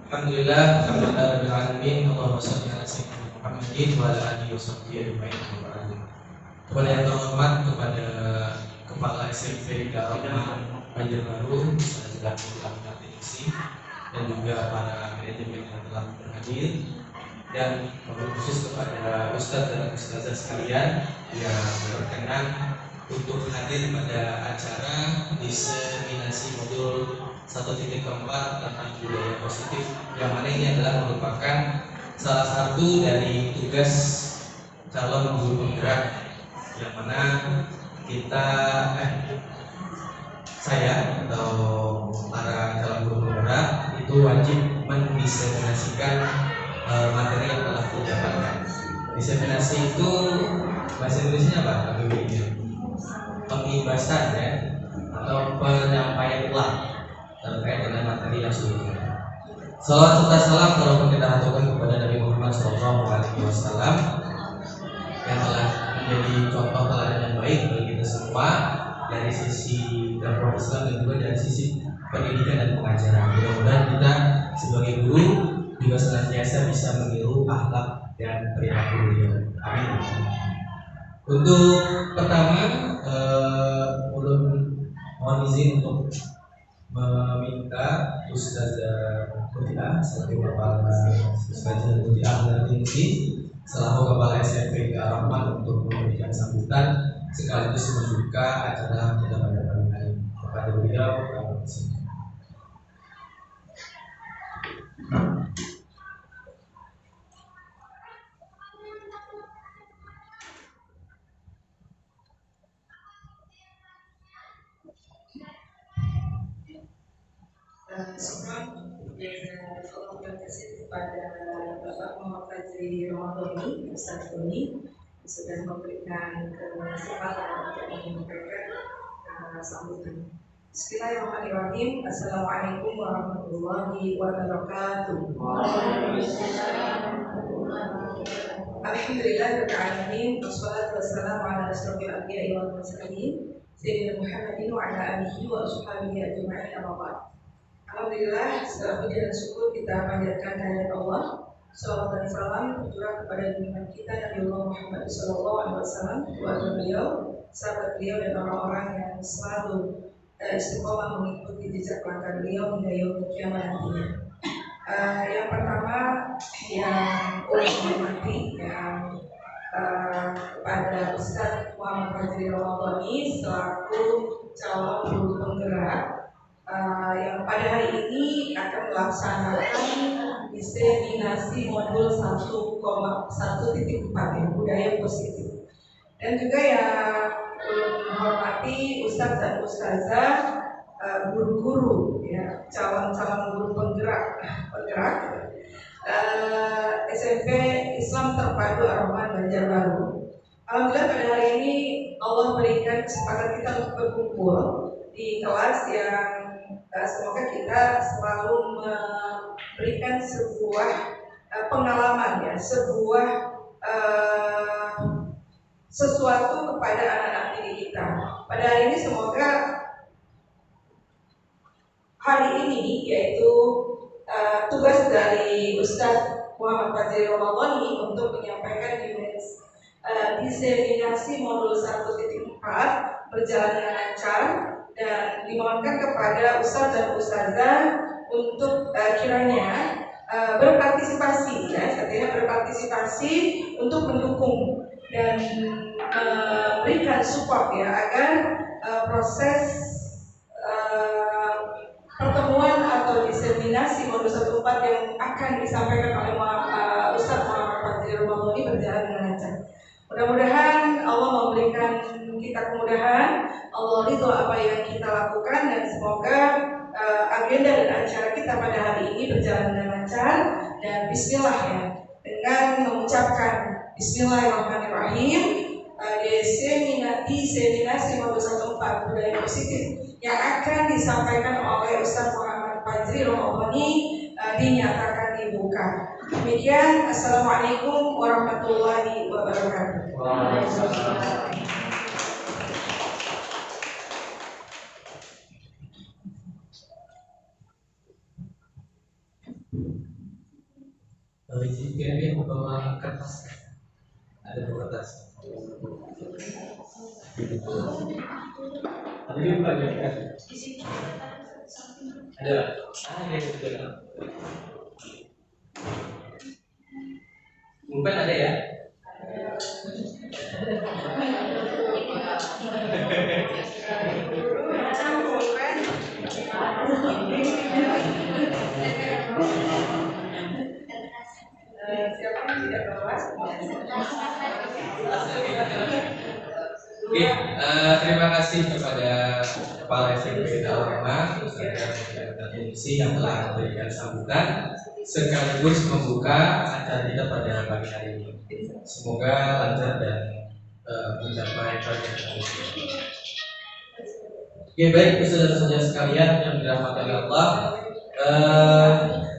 Alhamdulillah rabbil alamin. Allahumma shalli ala sayyidina Muhammadin wa ala alihi washabbihi ajma'in. Kepada yang terhormat, kepada Kepala SMP Darul Banjarbaru, Ustaz Abdul Tingsi, dan juga para manajemen yang telah berhadir, dan khusus kepada Ustaz dan Ustazah sekalian yang berkenan untuk hadir pada acara diseminasi modul 1.4 tentang budaya positif, yang mana ini adalah merupakan salah satu dari tugas calon guru penggerak, yang mana saya atau para calon guru penggerak itu wajib mendiseminasikan materi yang telah didapatkan. Diseminasi itu bahasa Indonesia apa? Pengibasan ya, atau penyampaian ulang terkait dengan materi yang sudah diberikan. Salawat serta salam kalau kita haturkan kepada Nabi Muhammad SAW yang telah menjadi contoh teladan yang baik bagi kita semua dari sisi dakwah Islam dan juga dari sisi pendidikan dan pengajaran. Mudah-mudahan kita sebagai guru juga senantiasa bisa meniru akhlak dan perilaku beliau. Amin. Untuk pertama, mohon izin untuk meminta Ustazah Mutia selaku Kepala Ustazah Mutia Tingsi selaku Kepala SMP Ar-Rahman untuk memberikan sambutan sekaligus membuka acara kita pada pagi hari. Kepada beliau, Allah berkasih kepada Bapak Muhammad Fajri Ramadhani, Ustaz Doni, sudah memberikan kesempatan untuk menyampaikan sambutan. Bismillahirrahmanirrahim. Assalamualaikum warahmatullahi wabarakatuh. Alhamdulillahirabbil alamin. Wassalatu wassalamu ala asyrofil anbiya'i wal mursalin sayyidina Muhammadin wa ala alihi wa ashabihi ajma'in. Amma ba'd. Alhamdulillah, segala puji dan syukur kita panjatkan kehadirat Allah. Salawat dan salam tercurah kepada junjungan kita Nabi Muhammad SAW, keluarga beliau, sahabat beliau, dan orang-orang yang selalu istiqomah mengikuti jejak langkah beliau hingga yaumul kiamat nantinya. Yang pertama yang menghormati kepada Ustaz Muhammad Fajri Ramadhani selaku calon guru penggerak yang pada hari ini akan melaksanakan diseminasi modul 1.4 budaya positif, dan juga yang menghormati Ustadz dan Ustazah guru-guru ya, calon-calon guru penggerak SMP Islam Terpadu Ar-Rahman Banjarbaru. Alhamdulillah pada hari ini Allah berikan kesempatan kita untuk berkumpul di kelas yang semoga kita selalu memberikan sebuah pengalaman ya, sebuah sesuatu kepada anak-anak didik kita. Pada hari ini semoga hari ini yaitu tugas dari Ustadz Muhammad Fajri Ramadhani untuk menyampaikan diseminasi modul 1.4 berjalan dengan lancar, dan dimohonkan kepada Ustadz dan Ustazah untuk kiranya berpartisipasi ya, artinya berpartisipasi untuk mendukung dan memberikan support ya, agar proses pertemuan atau diseminasi modul 1.4 yang akan disampaikan oleh Ustadz Muhammad Fajri Ramadhani berjalan dengan lancar. Mudah-mudahan Allah memberikan kita kemudahan, Allah ridho apa yang kita lakukan, dan semoga agenda dan acara kita pada hari ini berjalan dengan lancar. Dan bismillah ya, dengan mengucapkan Bismillahirrahmanirrahim, diseminasi modul 1.4 budaya positif yang akan disampaikan oleh Ustadz Muhammad Fajri Ramadhani dinyatakan dibuka. Demikian, Assalamualaikum warahmatullahi wabarakatuh. Kira-kira membawa kertas. Ada dua kertas. Ada juga kan? Ada. Ada. Mungkin ada ya. Siapa yang tidak bawa? Oke, terima kasih kepada Kepala SMP Al-Rahmah dan Indonesia yang telah memberikan sambutan sekaligus membuka acara kita pada pagi hari ini. Semoga lancar dan mencapai target. Oke, baik saudara-saudara sekalian yang dirahmati Allah.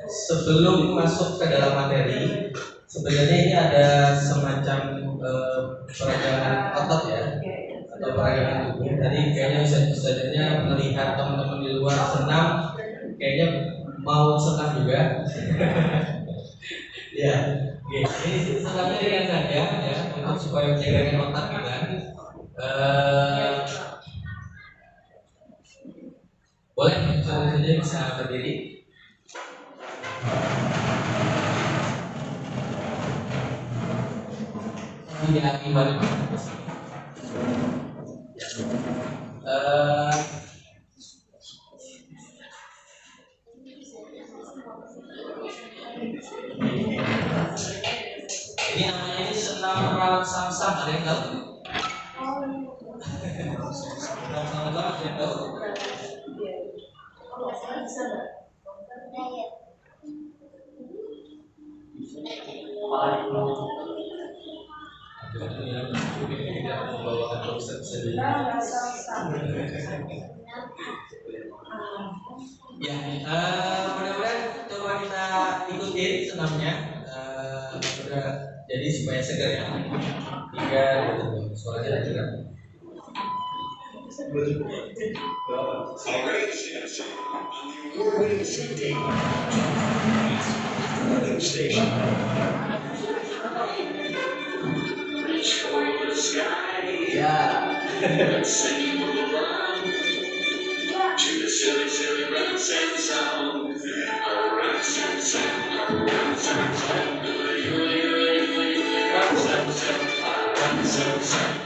Sebelum masuk ke dalam materi, sebenarnya ini ada semacam peragangan otot ya, atau peragangan tubuh. Tadi kayaknya ustaznya melihat teman-teman di luar senam, kayaknya mau senam juga. Ya, oke. Ini senamnya dengan saja ya, untuk supaya menjaga otak kita. Boleh, saja bisa berdiri. Tidak gimana? Ini namanya ini senam merawat samsam, ada yang tahu? Sama-sama ada yang tahu? Ya, mudah-mudahan coba kita ikutin senamnya. Jadi supaya segar ya. 3, 2, 1. Suaranya ada juga. Station. Reach for the sky. Yeah. Sing along to the silly, silly rhymes and songs. Rhymes and songs. Rhymes and songs. Rhymes and songs. Rhymes and songs.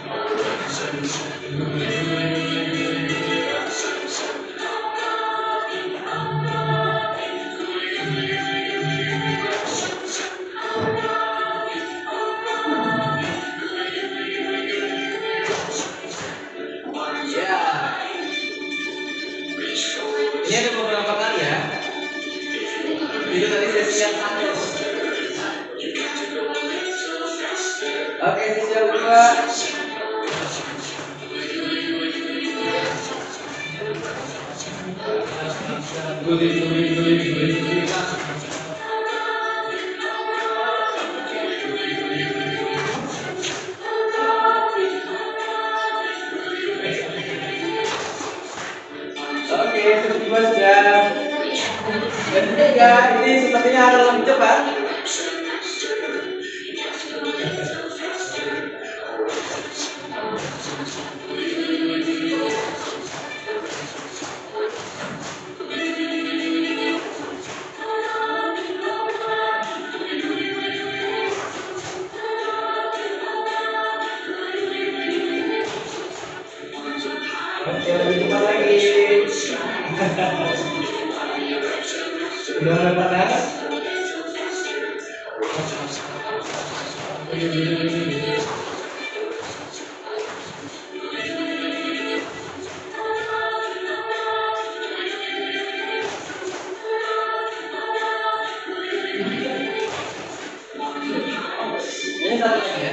Ini ada beberapa kali ya. Itu tadi sesi yang 1. Oke, sesi yang 2. Oke, kedua sudah. Dan ketiga, ini sepertinya akan lebih cepat. Oke, lebih cepat lagi. Udah mulai panas? Ini satu ya.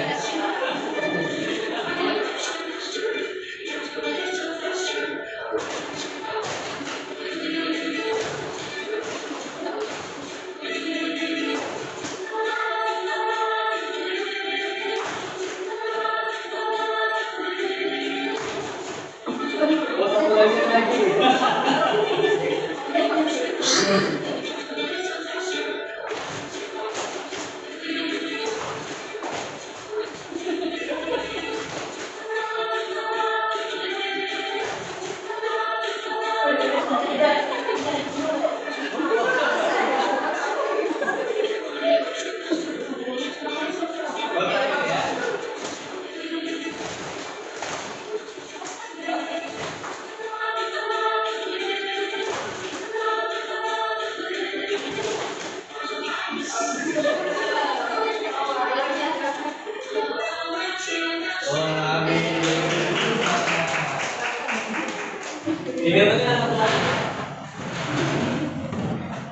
gambarnya satu lagi.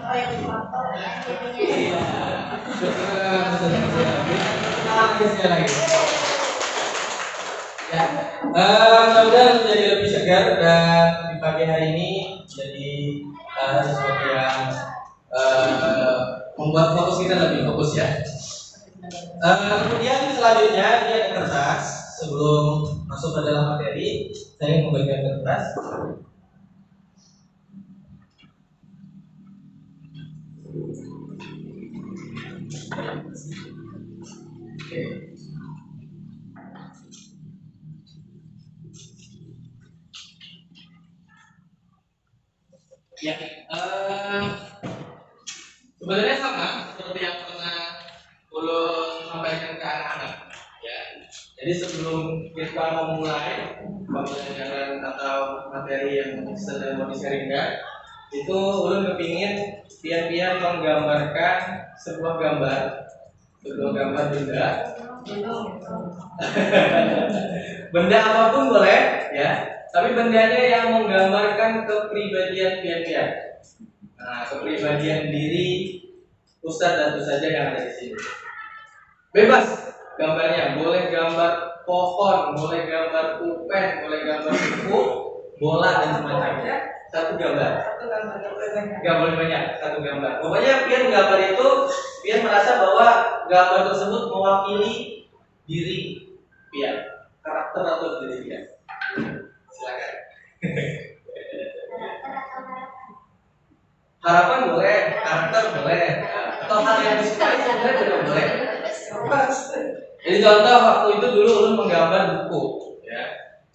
Oh, yang faktor Iya. Sekali lagi. Ya, mudah-mudahan menjadi lebih segar dan di pagi hari ini jadi sesuatu yang membuat fokus kita lebih fokus ya. Kemudian selanjutnya ini ada kertas. Sebelum masuk ke dalam materi, saya ingin membagikan kertas. Oke. Ya, sebenarnya sama seperti yang pernah ulun sampaikan ke anak-anak. Ya, jadi sebelum kita memulai pembelajaran atau materi yang sedang mau di-sharingkan, itu ulun kepingin pian-pian menggambarkan sebuah gambar benda. Benda apapun boleh, ya. Tapi bendanya yang menggambarkan kepribadian pian-pian. Nah, kepribadian diri Ustadz dan saja yang ada di sini. Bebas gambarnya, boleh gambar pohon, boleh gambar pulpen, boleh gambar buku, bola dan semacamnya. Satu gambar. Gak boleh banyak, satu gambar. Pokoknya pian gambar itu, pian merasa bahwa gambar tersebut mewakili diri pian, karakter atau diri pian. Silakan. Harapan boleh, karakter boleh, atau hal yang disukai sebenarnya juga boleh. Jadi contoh waktu itu dulu ulun menggambar buku, ya.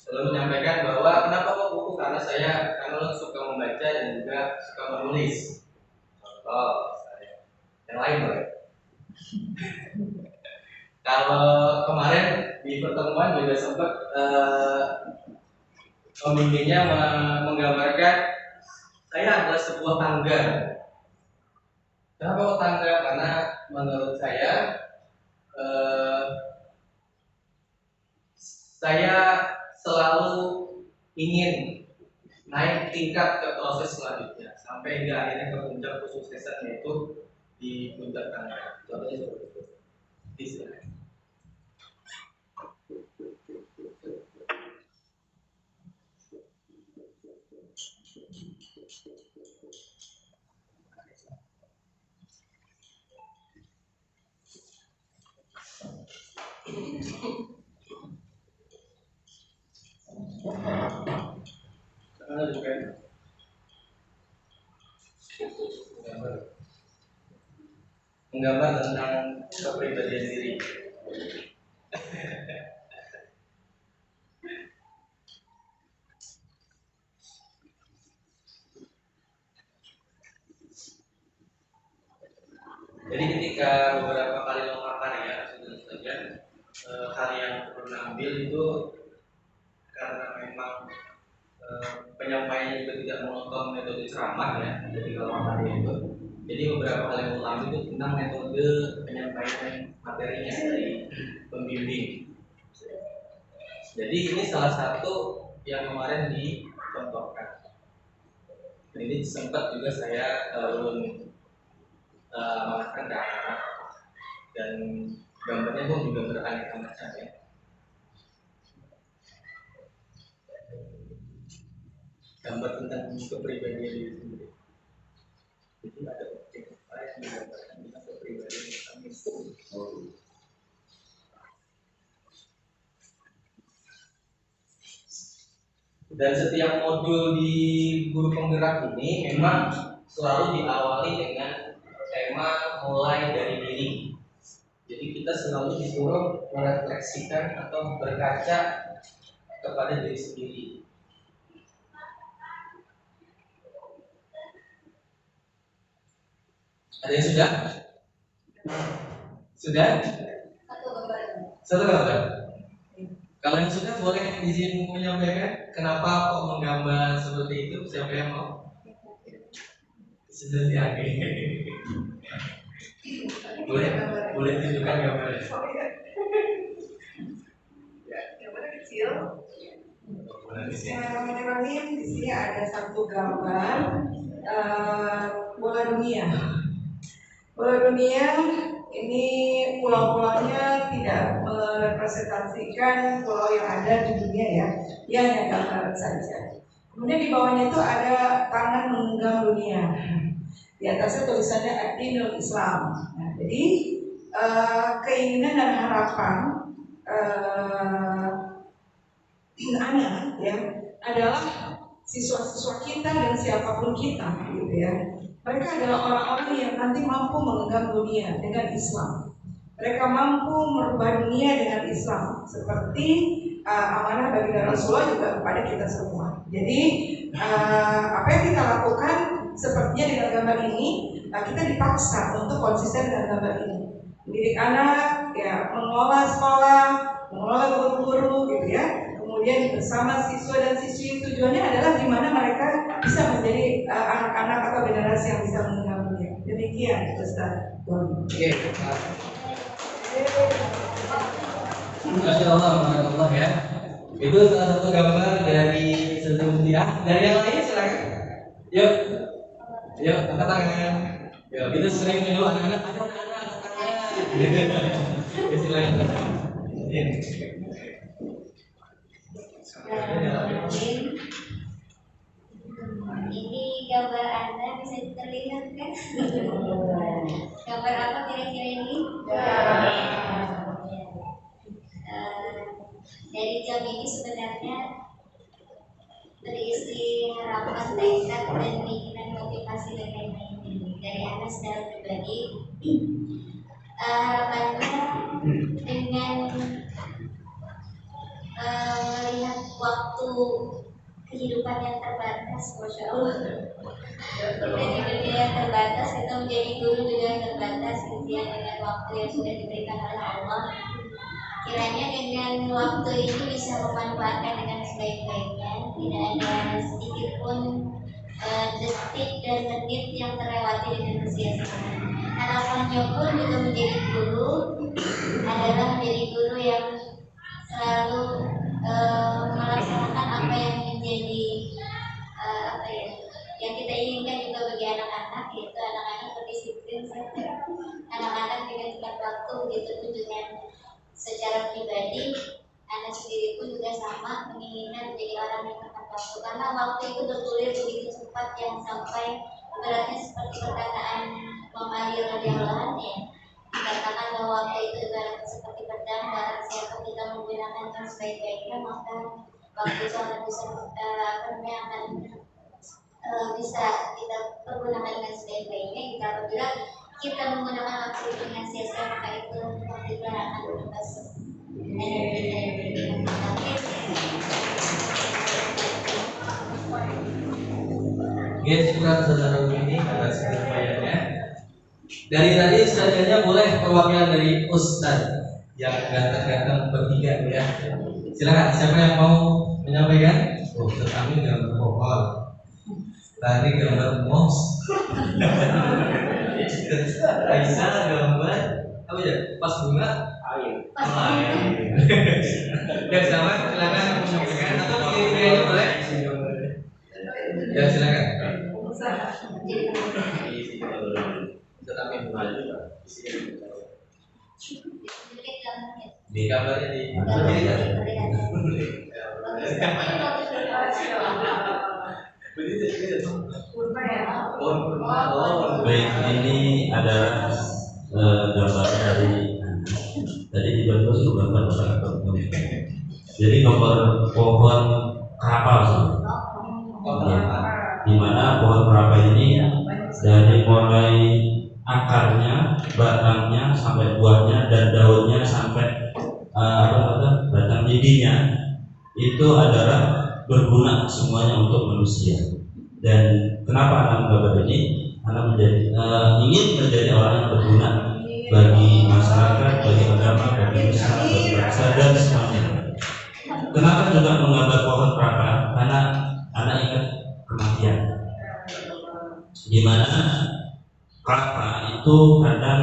Ulun menyampaikan bahwa kenapa kok buku, karena ulun suka membaca dan juga suka menulis. Contoh, yang lain boleh. Kalau kemarin di pertemuan juga sempat pembimbingnya menggambarkan saya adalah sebuah tangga. Kenapa kok tangga? Karena menurut saya selalu ingin naik tingkat ke proses selanjutnya sampai hingga akhirnya ke puncak kesuksesan, yaitu di puncak tangga. Contohnya seperti itu. Istilahnya. Menggambar tentang kepribadian diri. Jadi ketika beberapa kali lomba karya, saja hal yang perlu ambil itu karena memang penyampaiannya juga tidak monoton metode ceramah ya. Jadi kalau materi itu, jadi beberapa hal yang perlu ambil itu tentang metode penyampaian materinya dari pembimbing. Jadi ini salah satu yang kemarin dicontohkan. Ini sempat juga saya mengarahkan ke anak-anak, dan gambarnya pun juga beraneka macam ya. Gambar tentang kepribadian diri sendiri. Jadi ada objek apa yang menggambarkan tentang kepribadian kami. Dan setiap modul di guru penggerak ini memang selalu diawali dengan tema mulai dari diri. Jadi kita selalu disuruh merefleksikan atau berkaca kepada diri sendiri. Ada yang sudah? Sudah? Satu gambar. Kalau yang sudah boleh izin menyampaikan kenapa kok menggambar seperti itu? Siapa yang mau? Sudah ya. Boleh tunjukkan gambarnya. Gambarnya kecil. Bismillahirrahmanirrahim. Di sini ada satu gambar bola dunia. Bola dunia ini pulau-pulaunya tidak merepresentasikan pulau yang ada di dunia ya. Dia hanya gambar saja. Kemudian di bawahnya itu ada tangan menggenggam dunia. Di atasnya tulisannya Ad-Dinul Islam. Nah, jadi keinginan dan harapan anak ya adalah siswa-siswa kita dan siapapun kita gitu ya. Mereka adalah orang-orang yang nanti mampu menggenggam dunia dengan Islam. Mereka mampu merubah dunia dengan Islam seperti amanah baginda Rasulullah juga kepada kita semua. Jadi apa yang kita lakukan sepertinya dengan gambar ini, kita dipaksa untuk konsisten dengan gambar ini. Mendidik anak, ya mengelola sekolah, mengelola guru-guru gitu ya. Kemudian bersama siswa dan siswi, tujuannya adalah di mana mereka bisa menjadi anak-anak atau generasi yang bisa menggenggam dunia. Demikian Ustaz. Masya Allah, Masya ya. Itu salah satu gambar dari Setia. Dari yang lain silakan. Yuk, yuk angkat tangan. Yuk, kita sering dulu anak-anak, ada anak-anak angkat tangan. Silakan. Ini gambar Anda bisa terlihat kan? Gambar apa kira-kira ini? Dari jam ini sebenarnya berisi harapan, tekad, dan keinginan motivasi dan lain-lain dari Anda secara pribadi. Harapannya dengan melihat waktu kehidupan yang terbatas, Masya Allah, dari dunia yang terbatas, kita menjadi guru juga yang terbatas, kemudian dengan waktu yang sudah diberikan oleh Allah, kiranya dengan waktu ini bisa memanfaatkan dengan sebaik-baiknya, tidak ada sedikit pun detik dan menit yang terlewati dengan sia-sia. Harapannya pun juga menjadi guru adalah menjadi guru yang selalu melaksanakan apa yang menjadi yang kita inginkan juga bagi anak-anak, yaitu anak-anak berdisiplin, anak-anak dengan tepat waktu, begitu pun dengan secara pribadi anak sendiri pun juga sama menginginkan menjadi orang yang tepat waktu, karena waktu itu bergulir begitu cepat yang sampai ibaratnya seperti perkataan Imam Ali radhiyallahu anhu ya, dikatakan bahwa waktu itu ibaratnya seperti pedang, barang siapa kita menggunakan sebaik-baiknya maka waktu itu akan bisa kita pergunakan dengan sebaik-baiknya. Jika apabila kita menggunakan waktu itu dengan sia-sia maka itu waktu itu akan berubah. Syukur saudara ini atas penyampaiannya. Dari tadi selanjutnya boleh perwakilan dari Ustaz yang ganteng-ganteng bertiga ya. Silakan, siapa yang mau menyampaikan? Ustaz Amin gambar pohon, tadi gambar mos, Aisyah gambar apa ya? Pas bunga air. Ya sama, silakan menyampaikan atau pilih-pilih boleh. Ya silakan. Di gambarnya di baik, ini adalah gambar dari tadi dibantu sudah gambar sangat bagus. Jadi gambar pohon kelapa di mana pohon kelapa ini dari mulai akarnya, batangnya sampai buahnya dan daunnya sampai batang bijinya itu adalah berguna semuanya untuk manusia. Dan kenapa anak menggambar ini? Anak ingin menjadi orang yang berguna bagi masyarakat, bagi agama, bagi usaha, bagi bangsa dan semuanya. Kenapa juga menggambar pohon kelapa? Karena anak ingat kematian, di mana kelapa itu kadang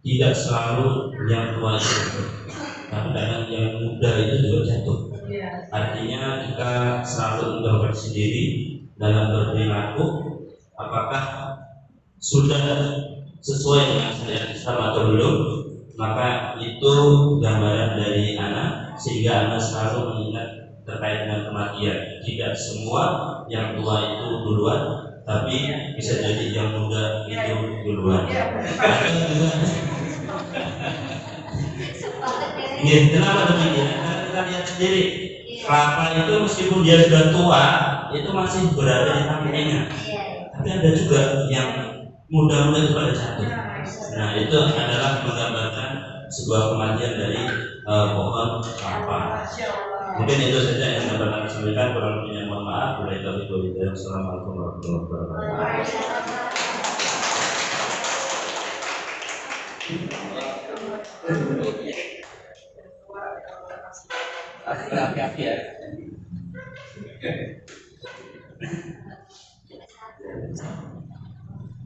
tidak selalu yang tua itu. tapi kadang yang muda itu juga jatuh. Iya. Artinya kita selalu introspeksi diri dalam berperilaku, apakah sudah sesuai dengan syariat Islam atau belum. Maka itu gambaran dari anak, sehingga anak selalu mengingat terkait dengan kematian. Tidak semua yang tua itu duluan, tapi bisa jadi yang muda itu duluan. Iya, kenapa demikian? Karena kita lihat sendiri, kelapa itu meskipun dia sudah tua, itu masih berada di tangkainya. Tapi ada juga yang muda-muda itu pada jatuh. Nah, itu adalah menggambarkan sebuah kematian dari pohon kelapa. Mungkin itu saja yang dapat kami sampaikan. Kurang lebihnya mohon maaf. Wassalamualaikum warahmatullahi wabarakatuh. Hati-hati ya.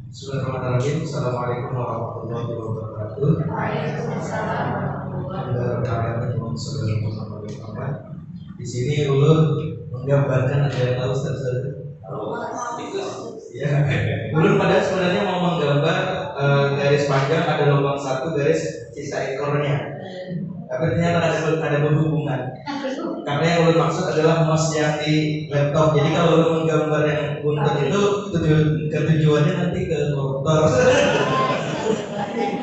Bismillahirrahmanirrahim. Assalamualaikum warahmatullahi wabarakatuh. Waalaikumsalam warahmatullahi Alhamdulillah. Di sini ulun menggambarkan, ada yang tahu Ustaz? Ya. Ulun pada sebenarnya mau menggambar garis panjang, ada lubang satu, garis sisa ekornya. Tapi ternyata ada berhubungan. Karena yang ulun maksud adalah mouse yang di laptop. Jadi kalau ulun menggambar yang buntut itu ketujuannya nanti ke koruptor.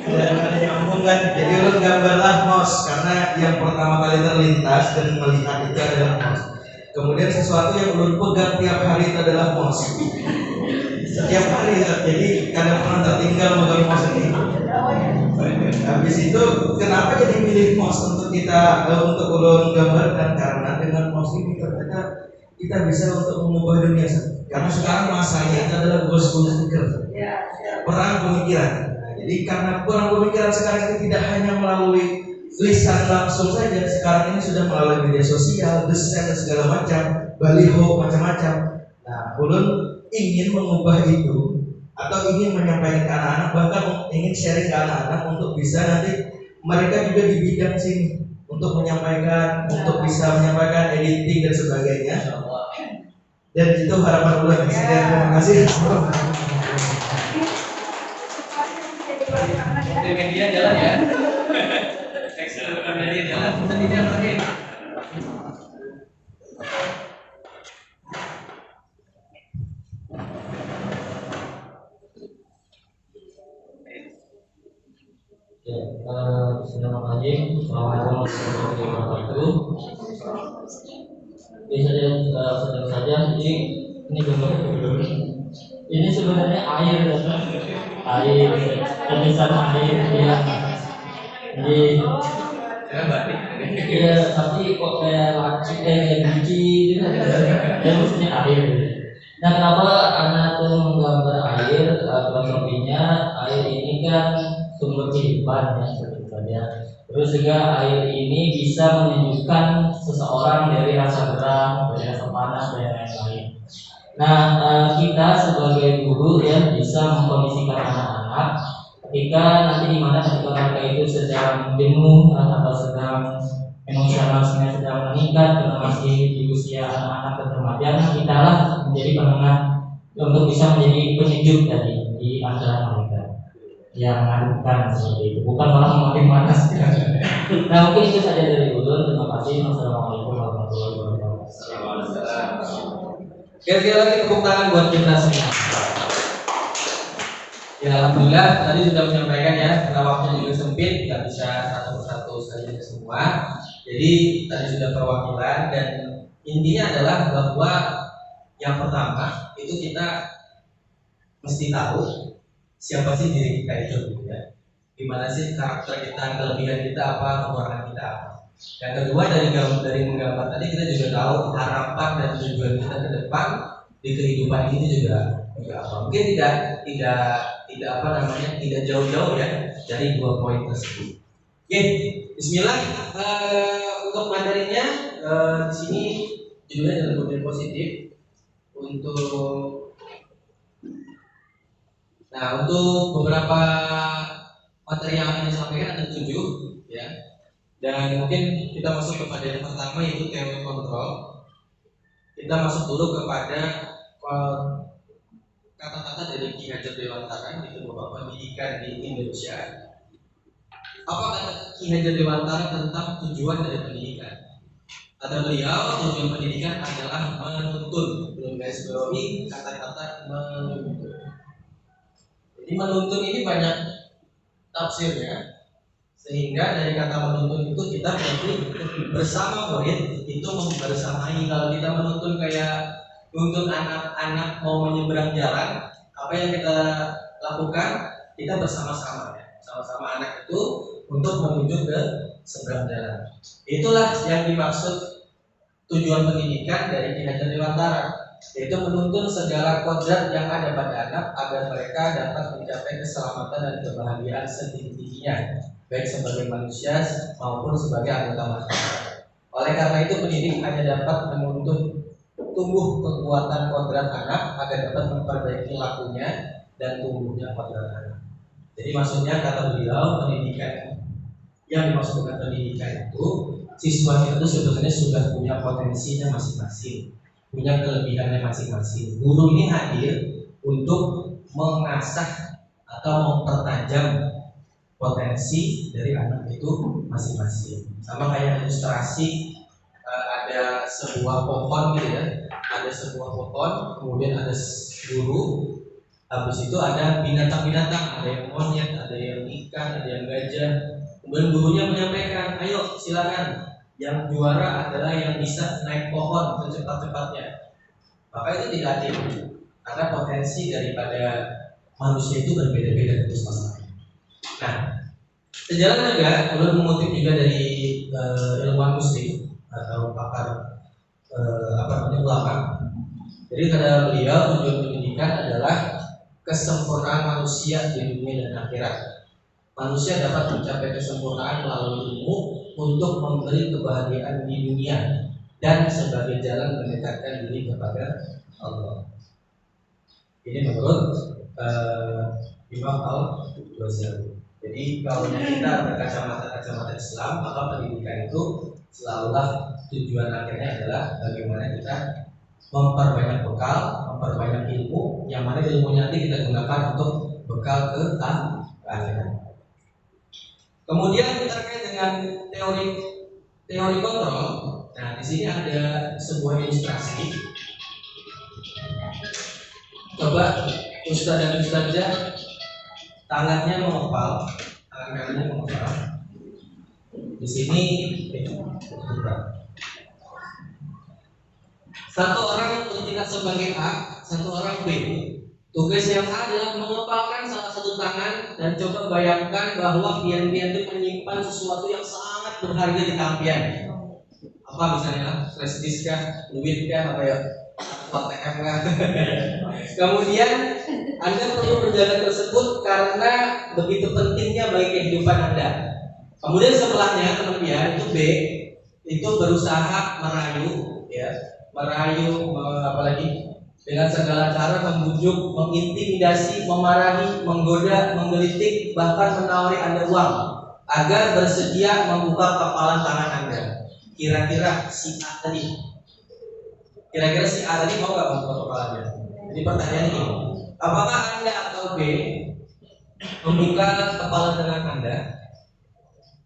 Dan ada nyambung kan. Jadi ulun gambarlah mouse karena yang pertama kali terlintas dan melihat itu adalah mouse. Kemudian sesuatu yang ulun pegang tiap hari itu adalah mouse. Setiap hari, jadi kadang pernah tertinggal megang mouse ini. Habis itu kenapa jadi milih mouse untuk kita untuk ulun gambarkan? Karena dengan mouse ini ternyata kita bisa untuk mengubah dunia. Karena sekarang masanya itu adalah gospel speaker, perang pemikiran. Nah, jadi karena perang pemikiran sekarang ini tidak hanya melalui lisan langsung saja, sekarang ini sudah melalui media sosial, desain dan segala macam, baliho macam-macam. Nah, ulun ingin mengubah itu atau ingin menyampaikan ke anak-anak, bahkan ingin sharing ke anak-anak untuk bisa nanti mereka juga di bidang sini untuk menyampaikan, untuk bisa menyampaikan editing dan sebagainya. Dan itu harapan bulan. Terima kasih. Media jalan ya. Media jalan. Media lagi. Bismillahirrahmanirrahim. Assalamualaikum warahmatullahi wabarakatuh. Saudara saja, ini gambarnya belum. Ini sebenarnya air, tulisan air ya. Iya, tapi kok kayak laci, biji gitu. Ya maksudnya air. Nah, kenapa anak tuh menggambar air? Filosofinya air ini kan sumber kehidupan ya, seperti saja. Terus juga air ini bisa menunjukkan seseorang dari rasa geram, dari rasa panas dan lain-lain. Nah, kita sebagai guru ya bisa mengkondisikan anak-anak ketika nanti dimana ketika mereka itu sedang jenuh atau sedang emosionalnya sedang meningkat karena masih di usia anak-anak dan remaja, kita lah menjadi penengah untuk bisa menjadi penyejuk tadi di antara mereka yang mengadukkan seperti itu, bukan malah makin panas. Nah, mungkin itu saja dari ulun. Terima kasih. Wassalamualaikum warahmatullahi wabarakatuh. Sekali lagi tepuk tangan buat kita semua. Ya, alhamdulillah tadi sudah menyampaikan ya, karena waktunya juga sempit, tidak bisa satu persatu saja semua. Jadi tadi sudah perwakilan dan intinya adalah bahwa yang pertama itu kita mesti tahu siapa sih diri kita itu, ya. Gimana sih karakter kita, kelebihan kita apa, kekurangan kita apa. Yang kedua dari menggambar tadi kita juga tahu harapan dan tujuan kita ke depan di kehidupan ini juga apa. Mungkin tidak apa namanya, tidak jauh-jauh ya dari dua poin tersebut. Oke, Bismillah. Untuk materinya di sini judulnya adalah budaya positif untuk. Nah, untuk beberapa materi yang akan disampaikan ada 7 ya. Dan mungkin kita masuk kepada yang pertama, yaitu teori kontrol. Kita masuk dulu kepada kata-kata dari Ki Hajar Dewantara, itu Bapak Pendidikan di Indonesia. Apa kata Ki Hajar Dewantara tentang tujuan dari pendidikan? Kata beliau, tujuan pendidikan adalah menuntun. Belum guys bawahi kata-kata menuntun. Jadi menuntun ini banyak tafsirnya, sehingga dari kata menuntun itu kita berarti bersama murid itu membersamai. Kalau kita menuntun kayak nuntun anak-anak mau menyeberang jalan, apa yang kita lakukan? Kita bersama-sama ya, sama-sama anak itu untuk menuju ke seberang jalan. Itulah yang dimaksud tujuan pendidikan dari Ki Hajar Dewantara, yaitu menuntun segala kodrat yang ada pada anak agar mereka dapat mencapai keselamatan dan kebahagiaan setinggi-tingginya, baik sebagai manusia maupun sebagai anggota masyarakat. Oleh karena itu pendidik hanya dapat menuntun tumbuh kekuatan kodrat anak agar dapat memperbaiki lakunya dan tumbuhnya kodrat anak. Jadi maksudnya kata beliau, pendidikan yang dimaksud dengan pendidikan itu, siswanya itu sebenarnya sudah punya potensinya masing-masing, punya kelebihannya masing-masing. Guru ini hadir untuk mengasah atau mempertajam potensi dari anak itu masing-masing. Sama kayak ilustrasi, ada sebuah pohon gitu ya, ada sebuah pohon, kemudian ada guru, habis itu ada binatang-binatang, ada yang monyet, ada yang ikan, ada yang gajah. Kemudian gurunya menyampaikan, ayo silakan, yang juara adalah yang bisa naik pohon secepat-cepatnya. Maka itu tidak adil, karena potensi daripada manusia itu berbeda-beda dari sama. Nah, sejalan juga, ulun mengutip juga dari ilmuwan muslim atau pakar ulama. Jadi kata beliau, tujuan pendidikan adalah kesempurnaan manusia di dunia dan akhirat. Manusia dapat mencapai kesempurnaan melalui ilmu untuk memberi kebahagiaan di dunia dan sebagai jalan mendekatkan diri kepada Allah. Ini menurut Imam Al-Ghazali. Jadi kalau kita berkacamata Islam, maka pendidikan itu selalulah tujuan akhirnya adalah bagaimana kita memperbanyak bekal, memperbanyak ilmu, yang mana ilmunya nanti kita gunakan untuk bekal ke akhirat. Kemudian terkait dengan teori kontrol, nah di sini ada sebuah ilustrasi. Coba Ustaz dan Ustazah tangan kanannya mengepal. Di sini satu orang bertindak sebagai A, satu orang B. Tugas yang A adalah mengepalkan salah satu tangan dan coba bayangkan bahwa pian-pian itu menyimpan sesuatu yang sangat berharga di tampian. Apa misalnya? Flash disk kah, duit kah, apa ya? ATM kah? Kemudian Anda perlu berjalan tersebut karena begitu pentingnya bagi kehidupan Anda. Kemudian sebelahnya teman dia itu B, itu berusaha merayu, apalagi dengan segala cara membujuk, mengintimidasi, memarahi, menggoda, menggelitik, bahkan menawari Anda uang agar bersedia membuka kepalan tangan Anda. Kira-kira si A tadi mau nggak membuka kepalanya? Jadi pertanyaan ini, apakah Anda atau B membuka kepala tangan Anda?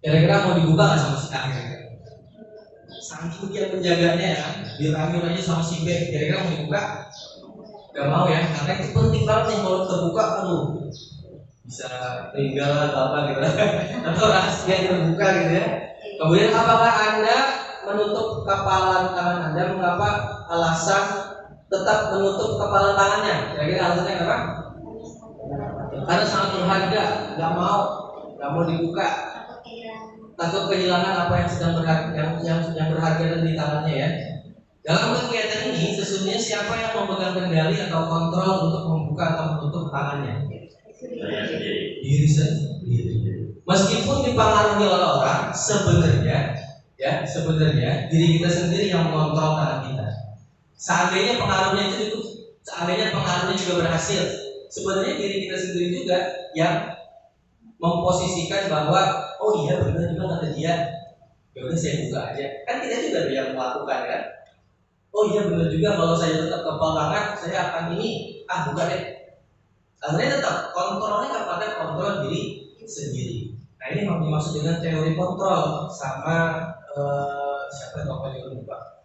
Kira-kira mau dibuka nggak sama si A? Saking dia menjaganya ya, diramil aja sama si B. Kira-kira mau dibuka? Gak mau ya, karena itu penting banget nih. Kalau terbuka, bisa tinggal atau apa gitu, atau rahasia terbuka gitu ya. Kemudian apakah Anda menutup kepalan tangan Anda? Mengapa alasan tetap menutup kepalan tangannya? Kira-kira alasannya apa? Karena sangat berharga, gak mau dibuka, takut kehilangan apa yang sedang berharga di tangannya ya. Dalam kegiatan ini sesungguhnya siapa yang memegang kendali atau kontrol untuk membuka atau menutup tangannya? Diri sendiri. Meskipun dipengaruhi oleh orang, sebenarnya diri kita sendiri yang mengontrol tangan kita. Seandainya pengaruhnya juga berhasil, sebenarnya diri kita sendiri juga yang memposisikan bahwa oh iya benar juga kata dia, Ya udah saya buka aja. Kan kita juga ada yang melakukan kan. Oh iya benar juga, kalau saya tetap kepalangan saya akan ini buka deh. Akhirnya tetap kontrolnya kepada kontrol diri sendiri. Nah ini yang dimaksud dengan teori kontrol sama siapa yang lupa.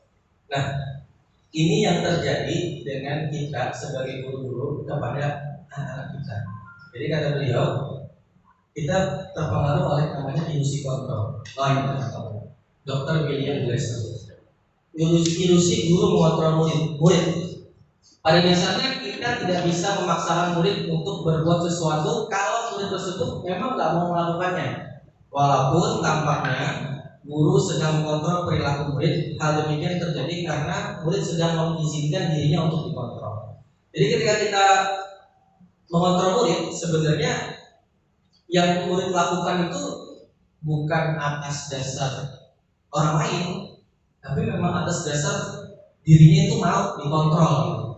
Nah ini yang terjadi dengan kita sebagai guru-guru kepada anak-anak kita. Jadi kata beliau, kita terpengaruh oleh namanya ilusi kontrol. Dr. William Glasser. Ilusi guru mengontrol murid. Pada dasarnya kita tidak bisa memaksakan murid untuk berbuat sesuatu kalau murid tersebut memang nggak mau melakukannya. Walaupun tampaknya guru sedang mengontrol perilaku murid, hal demikian terjadi karena murid sedang mengizinkan dirinya untuk dikontrol. Jadi ketika kita mengontrol murid, sebenarnya yang murid lakukan itu bukan atas dasar orang lain, tapi memang atas dasar dirinya itu mau dikontrol,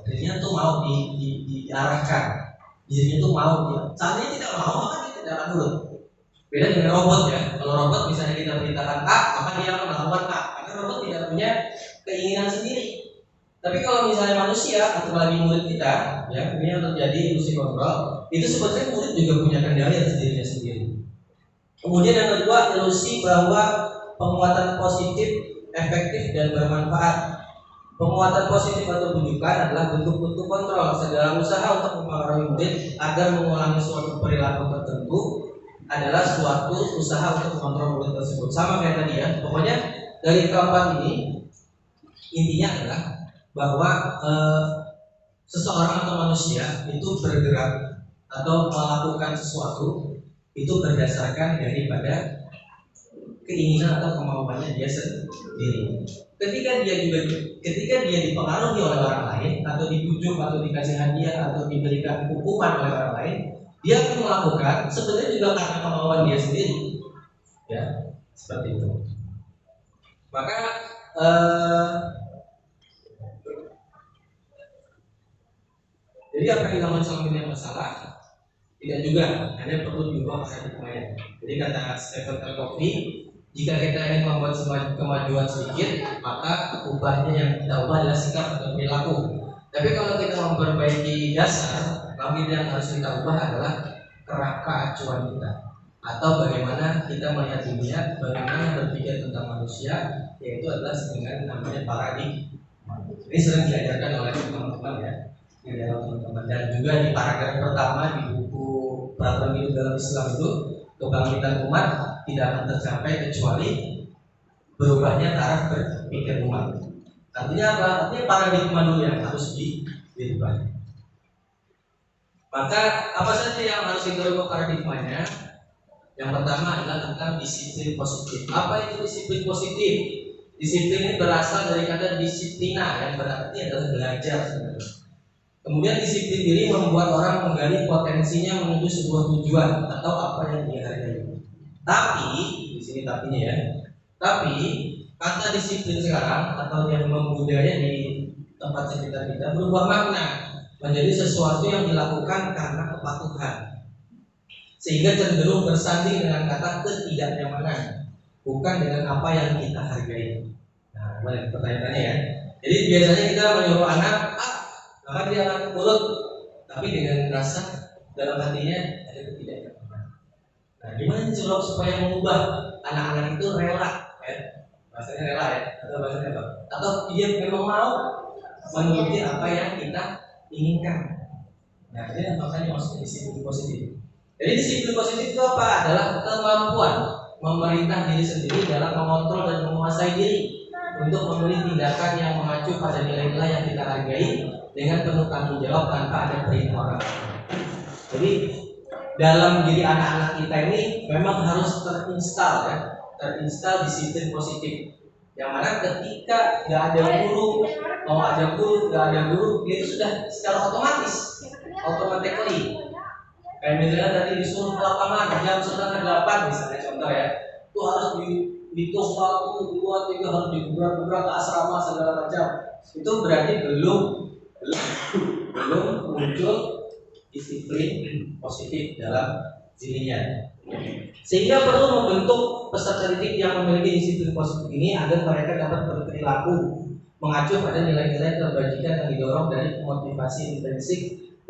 dirinya itu mau diarahkan, dirinya itu mau seandainya tidak mau maka dia tidak akan nurut. Beda dengan robot ya. Kalau robot misalnya kita perintahkan A, maka dia akan melakukan A, karena robot tidak punya keinginan sendiri. Tapi kalau misalnya manusia atau lagi murid kita, ya ini yang terjadi ilusi kontrol, itu sebenarnya murid juga punya kendali atas dirinya sendiri. Kemudian yang kedua, ilusi bahwa penguatan positif, efektif dan bermanfaat. Penguatan positif atau bujukan adalah bentuk-bentuk kontrol segala usaha untuk mempengaruhi murid agar mengulangi suatu perilaku tertentu adalah suatu usaha untuk mengontrol murid tersebut. Sama kayak tadi ya. Pokoknya dari keempat ini intinya adalah bahwa seseorang atau manusia itu bergerak atau melakukan sesuatu itu berdasarkan daripada keinginan atau kemauannya dia sendiri. Ketika dia dipengaruhi oleh orang lain atau dibujuk atau dikasih hadiah atau diberikan hukuman oleh orang lain, dia akan melakukan sebenarnya juga karena kemauan dia sendiri, ya seperti itu. Maka jadi apa yang dilakukan selama ini masalah? Tidak juga, hanya perlu diubah paradigmanya. Jadi kata Stephen Covey, jika kita ingin membuat kemajuan sedikit, maka ubahnya yang kita ubah adalah sikap atau perilaku. Tapi kalau kita memperbaiki dasar, maka yang harus kita ubah adalah kerangka acuan kita, atau bagaimana kita melihat dunia, bagaimana berpikir tentang manusia, yaitu adalah dengan namanya paradigma. Ini sering diajarkan oleh teman-teman ya, di dalam teman-teman, dan juga di paragraf pertama di buku Peraturan Hidup dalam Islam itu, kebangkitan umat tidak akan tercapai kecuali berubahnya taraf berpikir umat. Artinya apa? Artinya paradigma dulu yang harus dirubah. Maka apa saja yang harus kita ubah paradigmanya? Yang pertama adalah tentang disiplin positif. Apa itu disiplin positif? Disiplin ini berasal dari kata disiplina yang berarti adalah belajar sebenarnya. Kemudian disiplin diri membuat orang menggali potensinya menuju sebuah tujuan atau apa yang dia hargai. Tapi di sini tapinya ya. Tapi kata disiplin sekarang atau yang membudaya di tempat sekitar kita berubah makna menjadi sesuatu yang dilakukan karena kepatuhan, sehingga cenderung bersanding dengan kata ketidaknyamanan, bukan dengan apa yang kita hargai. Nah, pertanyaannya ya. Jadi biasanya kita menyuruh anak maka dia akan nurut, tapi dengan rasa dalam hatinya ada ketidaknyamanan. Nah, gimana cara supaya mengubah anak-anak itu rela, ya? Bahasanya rela ya, atau bahasanya apa? Atau dia memang mau menuruti apa yang kita inginkan. Nah, ini makanya maksudnya disiplin positif. Jadi disiplin positif itu apa? Adalah kemampuan memerintah diri sendiri dalam mengontrol dan menguasai diri untuk memilih tindakan yang mengacu pada nilai-nilai yang kita hargai dengan penuh tanggung jawab tanpa ada perintah orang. Jadi dalam diri anak-anak kita ini memang harus terinstal disiplin positif. Yang mana ketika nggak ada guru, nggak ada guru, dia itu sudah secara automatically. Kayak misalnya tadi disuruh ke lapangan jam 7:30 misalnya contoh ya, itu harus dihitung 1, 2, 3 harus digubrak-gubrak ke asrama segala macam. Itu berarti belum muncul disiplin positif dalam dirinya. Sehingga perlu membentuk peserta didik yang memiliki disiplin positif ini agar mereka dapat berperilaku mengacu pada nilai-nilai kebajikan yang didorong dari motivasi intrinsik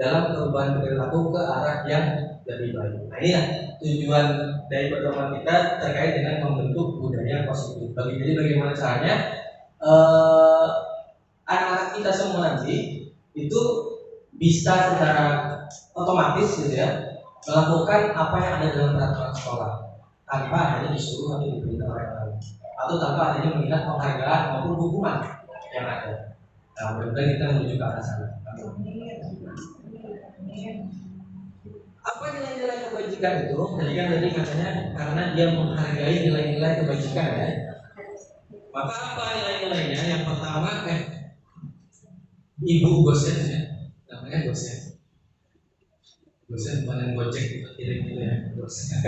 dalam perubahan perilaku ke arah yang lebih baik. Nah, ini ya tujuan dari pertemuan kita terkait dengan membentuk budaya positif. Jadi bagaimana caranya anak-anak kita semua nanti itu bisa secara otomatis gitu ya melakukan apa yang ada dalam peraturan sekolah tanpa adanya disuruh atau diberitahu orang lain atau tanpa adanya melihat penghargaan maupun hukuman yang ada. Nah, mudah-mudahan kita menuju ke arah sana. Apa nilai-nilai kebajikan itu? Tadi kan katanya karena dia menghargai nilai-nilai kebajikan ya. Maka apa nilai-nilainya? Yang pertama ibu gosen ya, namanya gosen. Gosen bukan yang gojek itu kirim itu ya, gosen.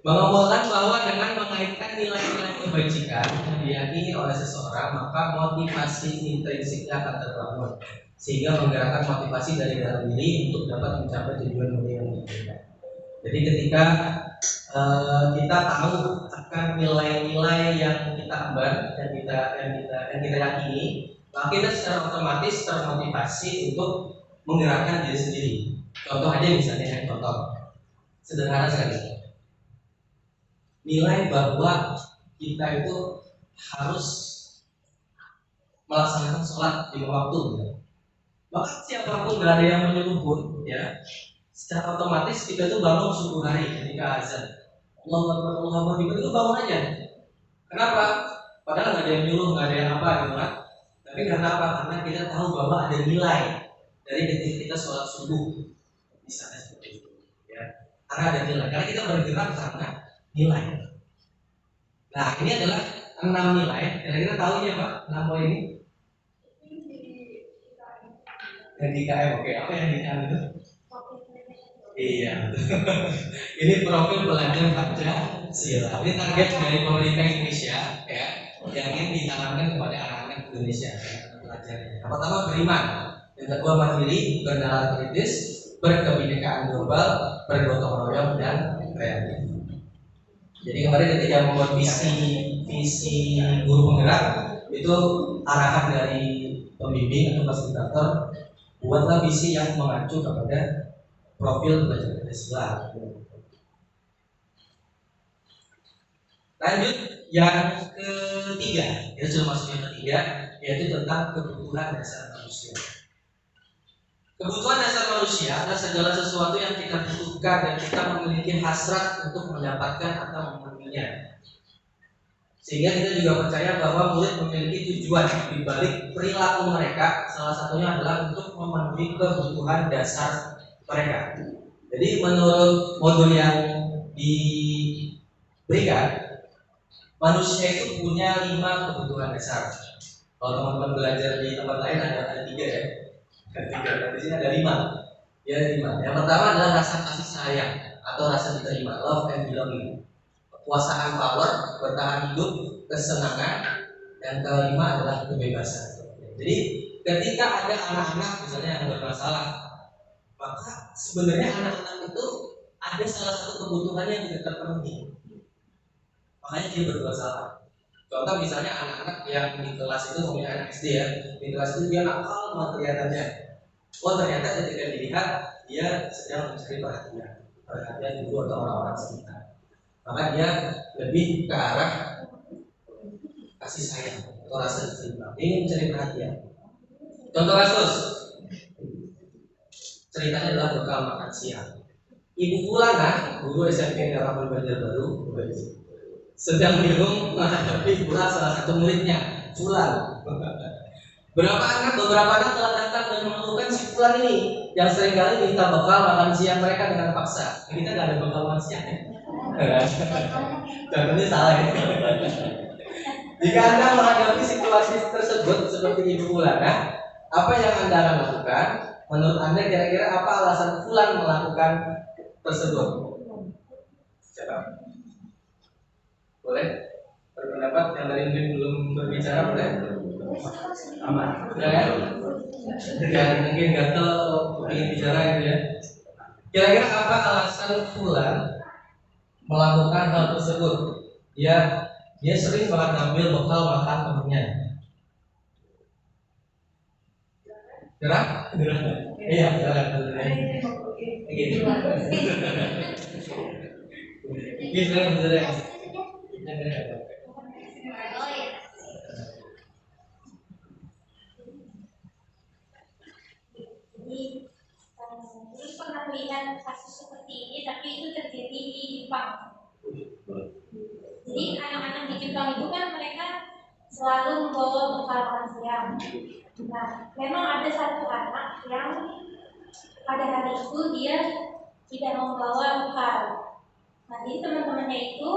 Mengumpulkan bahwa dengan mengaitkan nilai-nilai kebajikan yang diyakini oleh seseorang, maka motivasi intrinsiknya akan terbangun sehingga menggerakkan motivasi dari dalam diri untuk dapat mencapai tujuan mulia yang diinginkan. Jadi ketika kita tahu akan nilai-nilai yang kita emban dan kita yakini, maka kita secara otomatis termotivasi untuk menggerakkan diri sendiri. Contoh aja misalnya contoh sederhana sekali. Nilai bahwa kita itu harus melaksanakan sholat di waktu. Maka siapapun nggak ada yang menyuruh pun, ya, secara otomatis kita itu bangun subuh hari ketika azan. Allah Akbar, itu bangun aja. Kenapa? Padahal nggak ada yang nyuruh, nggak ada yang apa, gitu kan? Tapi karena apa? Karena kita tahu bahwa ada nilai dari ketika kita sholat subuh, misalnya seperti itu, ya. Karena ada nilai, karena kita bergerak karena nilai. Nah, ini adalah 6 nilai. Kira-kira tahu ya Pak, 6 poin ini? Yang di KM, oke. Apa yang di KM itu? Iya. Ini profil pelajar Pancasila. Ini target dari pemerintah Indonesia, ya, yang ingin ditanamkan kepada anak-anak Indonesia, pelajarnya. Yang pertama beriman, yang kedua mandiri, bernalar kritis, berkebinekaan global, bergotong royong dan kreatif. Jadi kemarin ketika membuat visi guru penggerak itu arahan dari pembimbing atau fasilitator, buatlah visi yang mengacu kepada profil belajar Pancasila. Lanjut yang ketiga, itu sudah masuk yang ketiga, yaitu tentang kebutuhan dasar manusia. Kebutuhan dasar manusia adalah segala sesuatu yang kita butuhkan dan kita memiliki hasrat untuk mendapatkan atau memenuhinya. Sehingga kita juga percaya bahwa murid memiliki tujuan di balik perilaku mereka. Salah satunya adalah untuk memenuhi kebutuhan dasar mereka. Jadi menurut modul yang diberikan, manusia itu punya 5 kebutuhan dasar. Kalau teman-teman belajar di tempat lain ada 3 ya. Di sini ada 5. Ya, 5. Yang pertama adalah rasa kasih sayang atau rasa diterima, love and belonging. Kekuasaan power, bertahan hidup, kesenangan, dan kelima adalah kebebasan. Jadi ketika ada anak-anak misalnya yang bermasalah, maka sebenarnya anak-anak itu ada salah satu kebutuhannya yang tidak terpenuhi. Makanya dia bermasalah. Contoh misalnya anak-anak yang di kelas itu, mungkin anak SD ya, di kelas itu dia nakal banget kelihatannya. Oh ternyata ketika dilihat dia sedang mencari perhatian ibu atau orang-orang sekitar. Maka dia lebih ke arah kasih sayang atau rasa diterima. Dia ingin mencari perhatian. Contoh kasus, ceritanya adalah bekal makan siang. Ibu Fulana, guru SMP Darul Banjarbaru, sedang bingung menghadapi pula salah satu muridnya, Fulan. Beberapa anak telah datang dan mengeluhkan si Fulan ini yang seringkali minta bekal makan siang mereka dengan paksa. Kita nggak ada bekal makan siang ya? Contohnya salah ya. Jika Anda menghadapi situasi tersebut seperti Ibu Fulana, apa yang Anda akan lakukan? Menurut Anda kira-kira apa alasan Fulan melakukan tersebut? Siapa? Boleh? Berpendapat yang dari mungkin belum berbicara boleh? Aman. Sudah kan? Dan mungkin gatel ingin bicara gitu ya. Kira-kira apa alasan Fulan melakukan hal tersebut. Dia sering banget ngambil bekal makan temennya. Gerak? Iya, gerak. Gitu. Oh ya. Jadi ini pernah melihat kasus seperti ini, tapi itu terjadi di Jepang. Jadi anak-anak di Jepang itu kan mereka selalu membawa bekal makan siang. Nah, memang ada satu anak yang pada hari itu dia tidak membawa bekal. Nah, jadi teman-temannya itu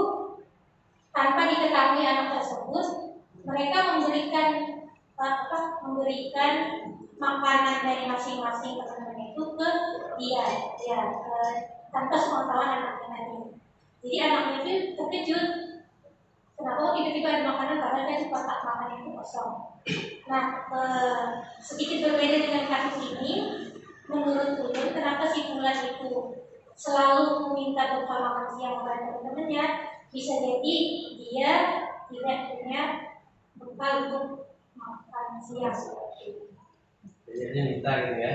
tanpa diketahui anak tersebut, mereka memberikan makanan dari masing-masing teman-teman itu ke dia, tanpa sepengetahuan anaknya tadi. Jadi anaknya itu terkejut, kenapa tiba-tiba ada makanan padahal kan kotak makan itu kosong. Nah, sedikit berbeda dengan kasus ini, menurut Ulun, kenapa si Fulan itu selalu meminta bekal makan siang kepada teman-temannya? Bisa jadi dia tidak punya bekal untuk makan siang. Jadinya minta gitu ya.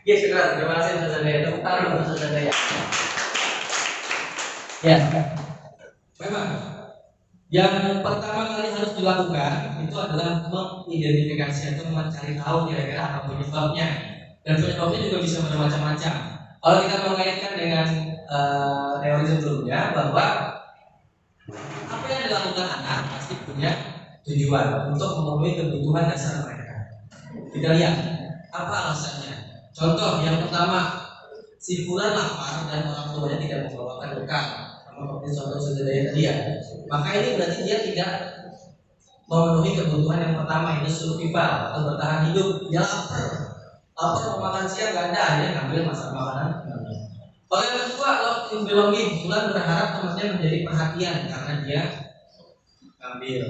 Ya, syukur. Terima kasih Ustaz Zandaya. Tepuk tangan untuk Ustaz Zandaya. Ya, memang yang pertama kali harus dilakukan itu adalah mengidentifikasi atau mencari tahu kira-kira apa penyebabnya. Dan penyebabnya juga bisa bermacam-macam. Kalau kita mengaitkan dengan teori sebelumnya bahwa apa yang dilakukan anak pasti punya tujuan untuk memenuhi kebutuhan dasar mereka. Kita lihat apa alasannya. Contoh yang pertama, si Fulan lapar dan orang tuanya tidak membawakan bekal. Seperti contoh sederhana tadi ya. Maka ini berarti dia tidak memenuhi kebutuhan yang pertama, itu survival atau bertahan hidup. Dia lapar mau makan siang gak ada, dia ngambil masak makanan. Kalau yang kedua, love belonging. Fulan berharap temannya menjadi perhatian karena dia ngambil.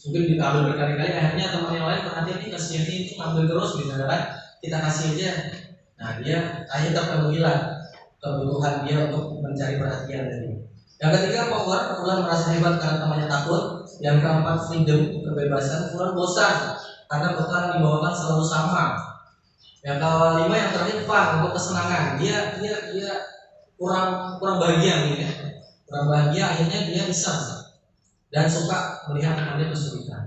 Mungkin diambil berkali-kali, akhirnya teman yang lain perhatian ini kasihan itu ngambil terus, misalkan kita kasih aja. Nah, dia akhirnya terpenuhilah kebutuhan dia untuk mencari perhatian tadi. Yang ketiga, power. Fulan merasa hebat karena temannya takut. Yang keempat, freedom, kebebasan. Fulan bosan karena bekal yang dibawakan selalu sama. Yang kelima, yang terakhir, fun, untuk kesenangan. Dia kurang bahagia gitu ya. Kurang bahagia, akhirnya dia bisa dan suka melihat temannya kesulitan.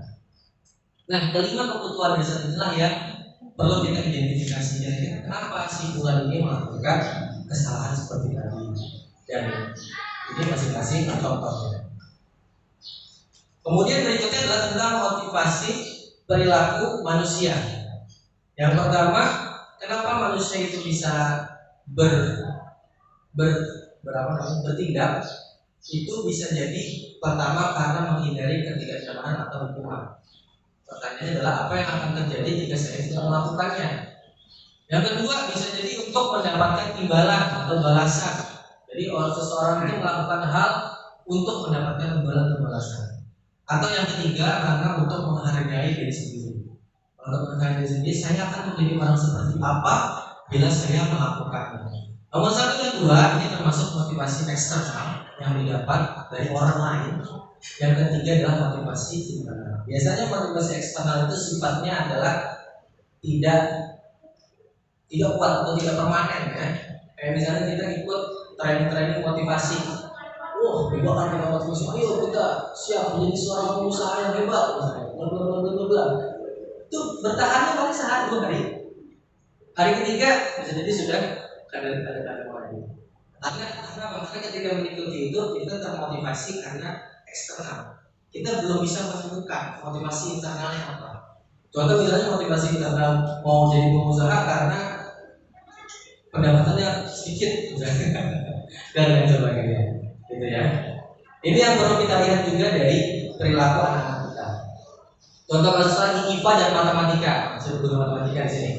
Nah, kelima kebutuhan dasar inilah yang perlu kita identifikasi. Jadi kenapa si Fulan ini melakukan kesalahan seperti tadi? Dan ini masing-masing contohnya. Kemudian berikutnya adalah tentang motivasi perilaku manusia. Yang pertama, kenapa manusia itu bisa bertindak? Itu bisa jadi pertama karena menghindari ketidaknyamanan atau hukuman. Pertanyaannya adalah apa yang akan terjadi jika saya tidak melakukannya? Yang kedua, bisa jadi untuk mendapatkan imbalan atau balasan. Jadi seseorang itu melakukan hal untuk mendapatkan imbalan atau balasan. Atau yang ketiga, karena untuk menghargai diri sendiri. Untuk menghargai diri sendiri, saya akan menjadi orang seperti apa bila saya melakukannya. Nomor satu dan dua, ini termasuk motivasi eksternal yang didapat dari orang lain. Yang ketiga adalah motivasi internal. Biasanya motivasi eksternal itu sifatnya adalah tidak kuat atau tidak permanen ya. Kayak misalnya kita ikut training motivasi. Wah, kita akan kita motivasi. Ayo kita siap menjadi seorang pengusaha yang hebat. Bla. Itu bertahannya paling sehari 2 hari. Hari ketiga bisa jadi sudah ada lagi. Karena ketika mengikuti itu kita termotivasi karena eksternal. Kita belum bisa menemukan motivasi internalnya apa. Contoh misalnya motivasi internal mau jadi pengusaha karena pendapatannya sedikit, dan lain sebagainya, gitu ya. Ini yang perlu kita lihat juga dari perilaku anak-anak kita. Contoh kasus lagi IPA dan matematika. Saya guru matematika di sini.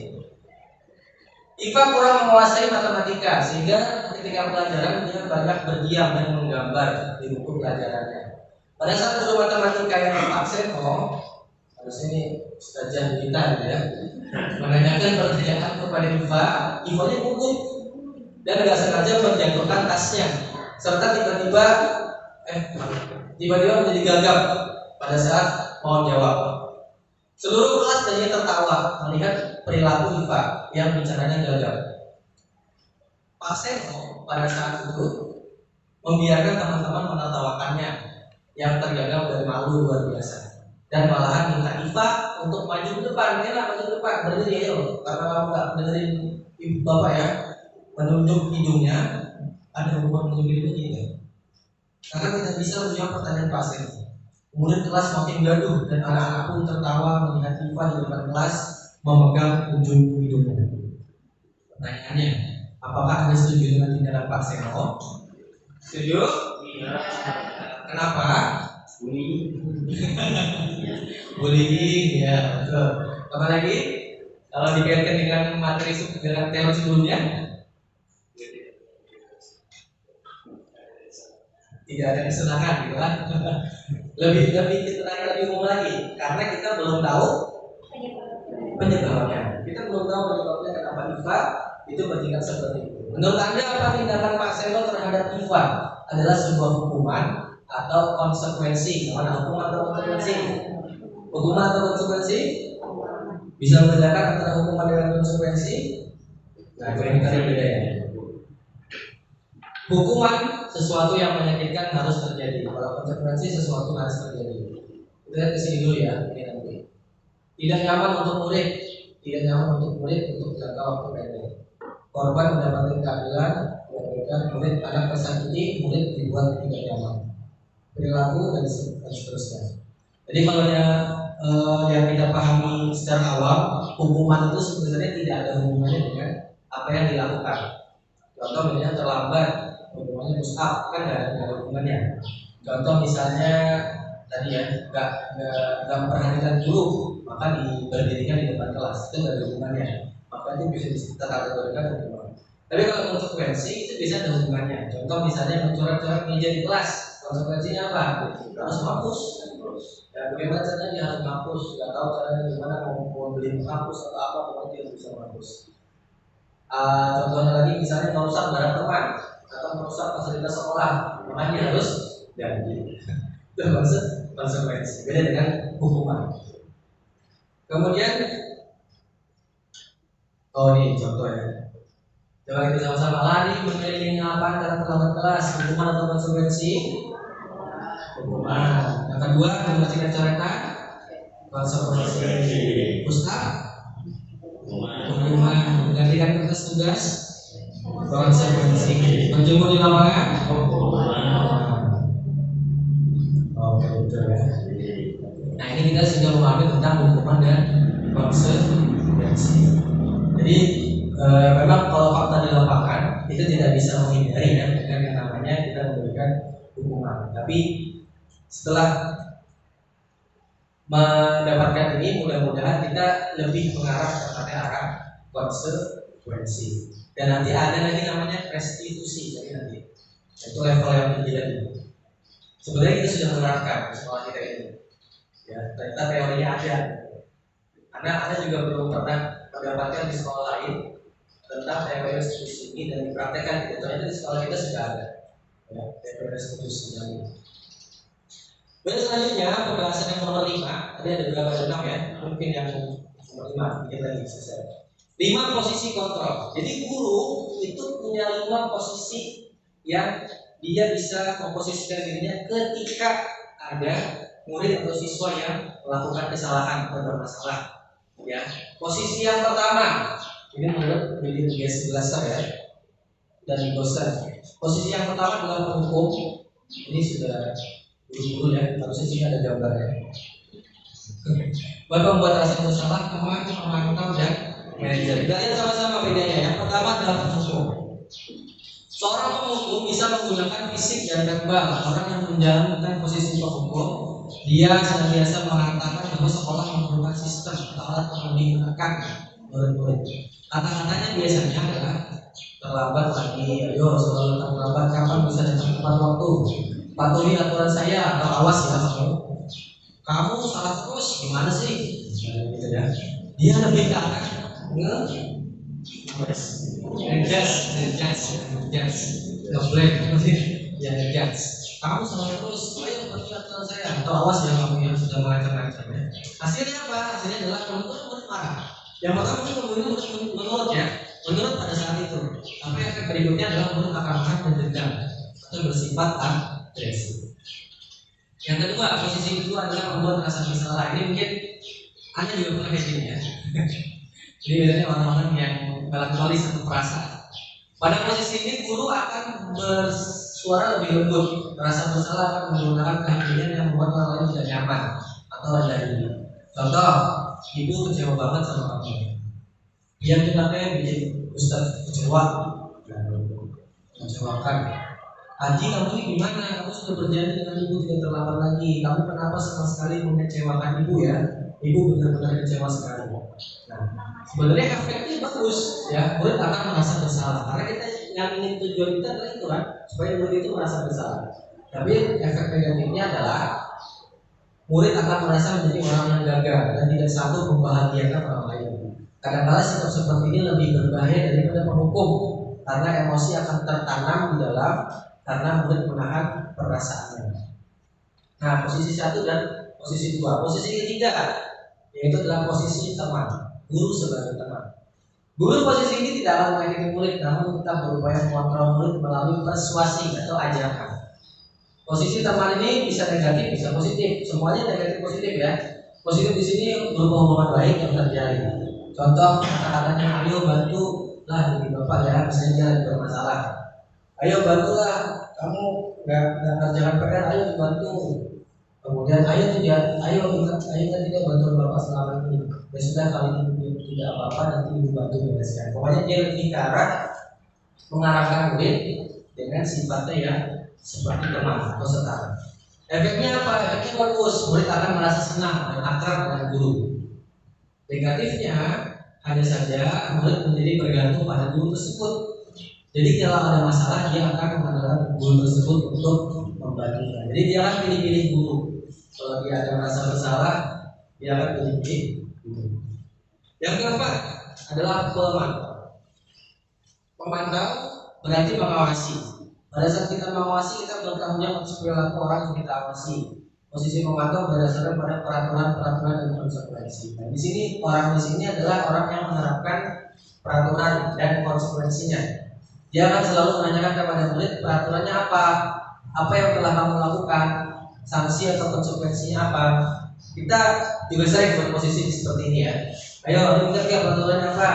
IPA kurang menguasai matematika sehingga ketika pelajaran dia banyak berdiam dan menggambar di buku pelajarannya. Pada saat guru matematika yang absen, harus ini ustazah kita gitu ya, menanyakan pertanyaan kepada IPA-nya gugup. dan nggak sengaja menjatuhkan tasnya, serta tiba-tiba menjadi gagap pada saat mau jawab. Seluruh kelas jadi tertawa melihat perilaku Iva yang bicaranya gagap. Pak Seno pada saat itu membiarkan teman-teman menertawakannya yang tergagap dari malu luar biasa, dan malahan minta Iva untuk maju ke depan. Maju ke depan, berdiri ayo, karena kamu nggak dengerin ibu bapak ya, menunjuk hidungnya. Ada hubungan menunjuk hidung gitu, karena tidak bisa menjawab pertanyaan Pak Seno. Kemudian kelas makin gaduh dan anak-anak pun tertawa melihat Iva di depan kelas memegang ujung hidungnya. Pertanyaannya, apakah Anda setuju dengan tindakan Pak Seno? Setuju? Iya. Kenapa? Bullying, ya betul. Apa lagi? Kalau dikaitkan dengan materi dengan teori sebelumnya, tidak ada kesenangan, gitu kan? Lebih umum lagi, karena kita belum tahu penyebabnya. Kita belum tahu penyebabnya kenapa Iva itu bertindak seperti itu. Menurut Anda apa tindakan Pak Seno terhadap Iva adalah sebuah hukuman atau konsekuensi? Mana hukuman atau konsekuensi? Hukuman atau konsekuensi? Bisa membedakan antara hukuman dengan konsekuensi? Nah, ini tadi bedanya. Hukuman sesuatu yang menyakitkan harus terjadi. Kalau konsekuensi sesuatu harus terjadi. Kita kesini dulu ya. Ini nanti. Tidak nyaman untuk murid untuk jangka waktu pendek. Korban mendapatkan keadilan, memberikan murid anak tersakiti, murid dibuat tidak nyaman. Perilaku dan seterusnya. Jadi kalau yang kita pahami secara awam, hukuman itu sebenarnya tidak ada hubungannya dengan apa yang dilakukan. Contoh misalnya terlambat, hukumannya push up, kan nggak ada hubungannya. Contoh misalnya tadi ya, nggak memperhatikan guru, maka diberdirikan di depan kelas, itu nggak ada hubungannya. Maka itu bisa dikategorikan hukuman. Tapi kalau konsekuensi itu bisa ada hubungannya. Contoh misalnya mencoret-coret meja di kelas, konsekuensinya apa? Harus hapus. Ya, bagaimana caranya dia harus hapus? Nggak tahu caranya gimana, mau beli hapus atau apa, pokoknya dia bisa hapus. Contohnya lagi misalnya merusak barang teman atau merusak fasilitas sekolah, makanya harus ganti. Itu konsekuensi. Beda dengan hukuman. Kemudian, ini contoh ya. Coba kita sama-sama lari mengelilingi lapangan karena terlambat kelas. Hukuman atau konsekuensi? Hukuman. Yang kedua, membersihkan coretan. Konsekuensi. Ustaz? Hukuman. Menggantikan kertas tugas. Konsekuensi. Menjemur di lapangan. Oke, betul ya. Nah, ini kita sudah memahami tentang hukuman dan konsekuensi. Jadi memang kalau fakta di lapangan itu tidak bisa menghindari ya dengan yang namanya kita memberikan hukuman. Tapi setelah mendapatkan ini, mudah-mudahan kita lebih mengarah kepada arah konsekuensi. Dan nanti ada lagi namanya restitusi, jadi nanti itu level yang tinggi lagi. Sebenarnya kita sudah menerapkan di sekolah kita ini. Ya, ternyata teorinya ada. Karena Anda juga belum pernah mendapatkan di sekolah lain tentang teori restitusi ini dan dipraktekkan gitu. Ternyata di sekolah kita sudah ada. Ya, teori restitusi ini. Dan selanjutnya pembahasan yang nomor 5. Tadi ada berapa? Ada 6 ya. Mungkin yang nomor 5 kita lagi selesai. 5 posisi kontrol. Jadi guru itu punya 5 posisi yang dia bisa memposisikan dirinya ketika ada murid atau siswa yang melakukan kesalahan atau bermasalah. Ya, posisi yang pertama ini menurut William G. Glasser ya dan Gosser. Posisi yang pertama adalah penghukum. Ini sudah dulu ya, harusnya sini ada gambarnya. Buat membuat rasa bersalah, teman, pemantau dan manajer. Kita lihat sama-sama bedanya. Yang pertama adalah penghukum. Seorang penghukum bisa menggunakan fisik dan verbal. Orang yang menjalankan posisi penghukum, dia senantiasa mengatakan bahwa sekolah memerlukan sistem atau alat yang digunakan murid-murid. Kata-katanya biasanya adalah terlambat lagi, ayo selalu terlambat, kapan bisa datang tepat waktu, patuhi aturan saya atau awas ya kamu salah terus, gimana sih? Gitu ya. Dia lebih ke arah Ngejudge, ngeblame, ya ngejudge. Kamu salah terus, ayo berbuat sama saya. Atau awas ya kamu yang sudah mengancam-ancam ya. Hasilnya apa? Hasilnya adalah murid marah. Yang pertama murid menurut ya, menurut pada saat itu. Tapi efek berikutnya adalah murid akan marah dan dendam atau bersifat agresif. Yang kedua, posisi kedua adalah membuat rasa bersalah. Ini mungkin Anda juga pernah kayak gini ya. Jadi biasanya orang-orang yang melankolis atau perasa. Pada posisi ini guru akan bersuara lebih lembut, merasa bersalah akan menggunakan kehadiran yang membuat orang lain tidak nyaman atau rendah diri. Contoh, ibu kecewa banget sama kamu. Yang kenapa bikin Ustaz kecewa, mengecewakan. Haji, kamu ini gimana? Kamu sudah berjanji dengan ibu tidak terlambat lagi. Kamu kenapa sama sekali mengecewakan ibu ya? Ibu benar-benar kecewa sekali. Nah, sebenarnya efeknya bagus ya. Murid akan merasa bersalah karena kita yang ingin tujuan kita adalah itu kan, supaya murid itu merasa bersalah. Tapi efek negatifnya adalah murid akan merasa menjadi orang yang gagal dan tidak sanggup membahagiakan orang lain. Kadang-kadang sikap seperti ini lebih berbahaya daripada penghukum karena emosi akan tertanam di dalam karena murid menahan perasaannya. Nah, posisi 1 dan posisi 2. Posisi ketiga yaitu dalam posisi teman, guru sebagai teman. Guru posisi ini tidak akan menyakiti murid, namun tetap berupaya mengontrol murid melalui persuasi atau ajakan. Posisi teman ini bisa negatif, bisa positif. Semuanya negatif positif ya. Positif di sini berupa hubungan baik yang terjalin. Contoh kata-katanya, ayo bantu lah jadi bapak ya, misalnya dia ada masalah. Ayo bantulah, kamu nggak kerjakan PR, ayo dibantu. Kemudian ayo ingat tidak bantuan bapak selama ini. Ya sudah, kali ini tidak apa-apa, nanti ibu bantu bereskan. Pokoknya dia lebih ke arah mengarahkan murid dengan sifatnya yang seperti teman atau setara. Efeknya apa? Efeknya bagus. Murid akan merasa senang dan akrab dengan guru. Negatifnya hanya saja murid menjadi bergantung pada guru tersebut. Jadi kalau ada masalah dia akan mengandalkan guru tersebut untuk membantunya. Jadi dia akan pilih-pilih guru. Kalau dia ada merasa bersalah, dia akan pilih-pilih guru. Yang keempat adalah pemantau. Pemantau berarti mengawasi. Pada saat kita mengawasi, kita bertanggung jawab atas perilaku orang yang kita awasi. Posisi pemantau berdasarkan pada peraturan-peraturan dan konsekuensi. Nah, di sini orang di sini adalah orang yang menerapkan peraturan dan konsekuensinya. Dia akan selalu menanyakan kepada murid peraturannya apa yang telah kamu lakukan, sanksi atau konsekuensinya apa. Kita juga sering berposisi seperti ini ya. Ayo, ingat ya peraturannya apa?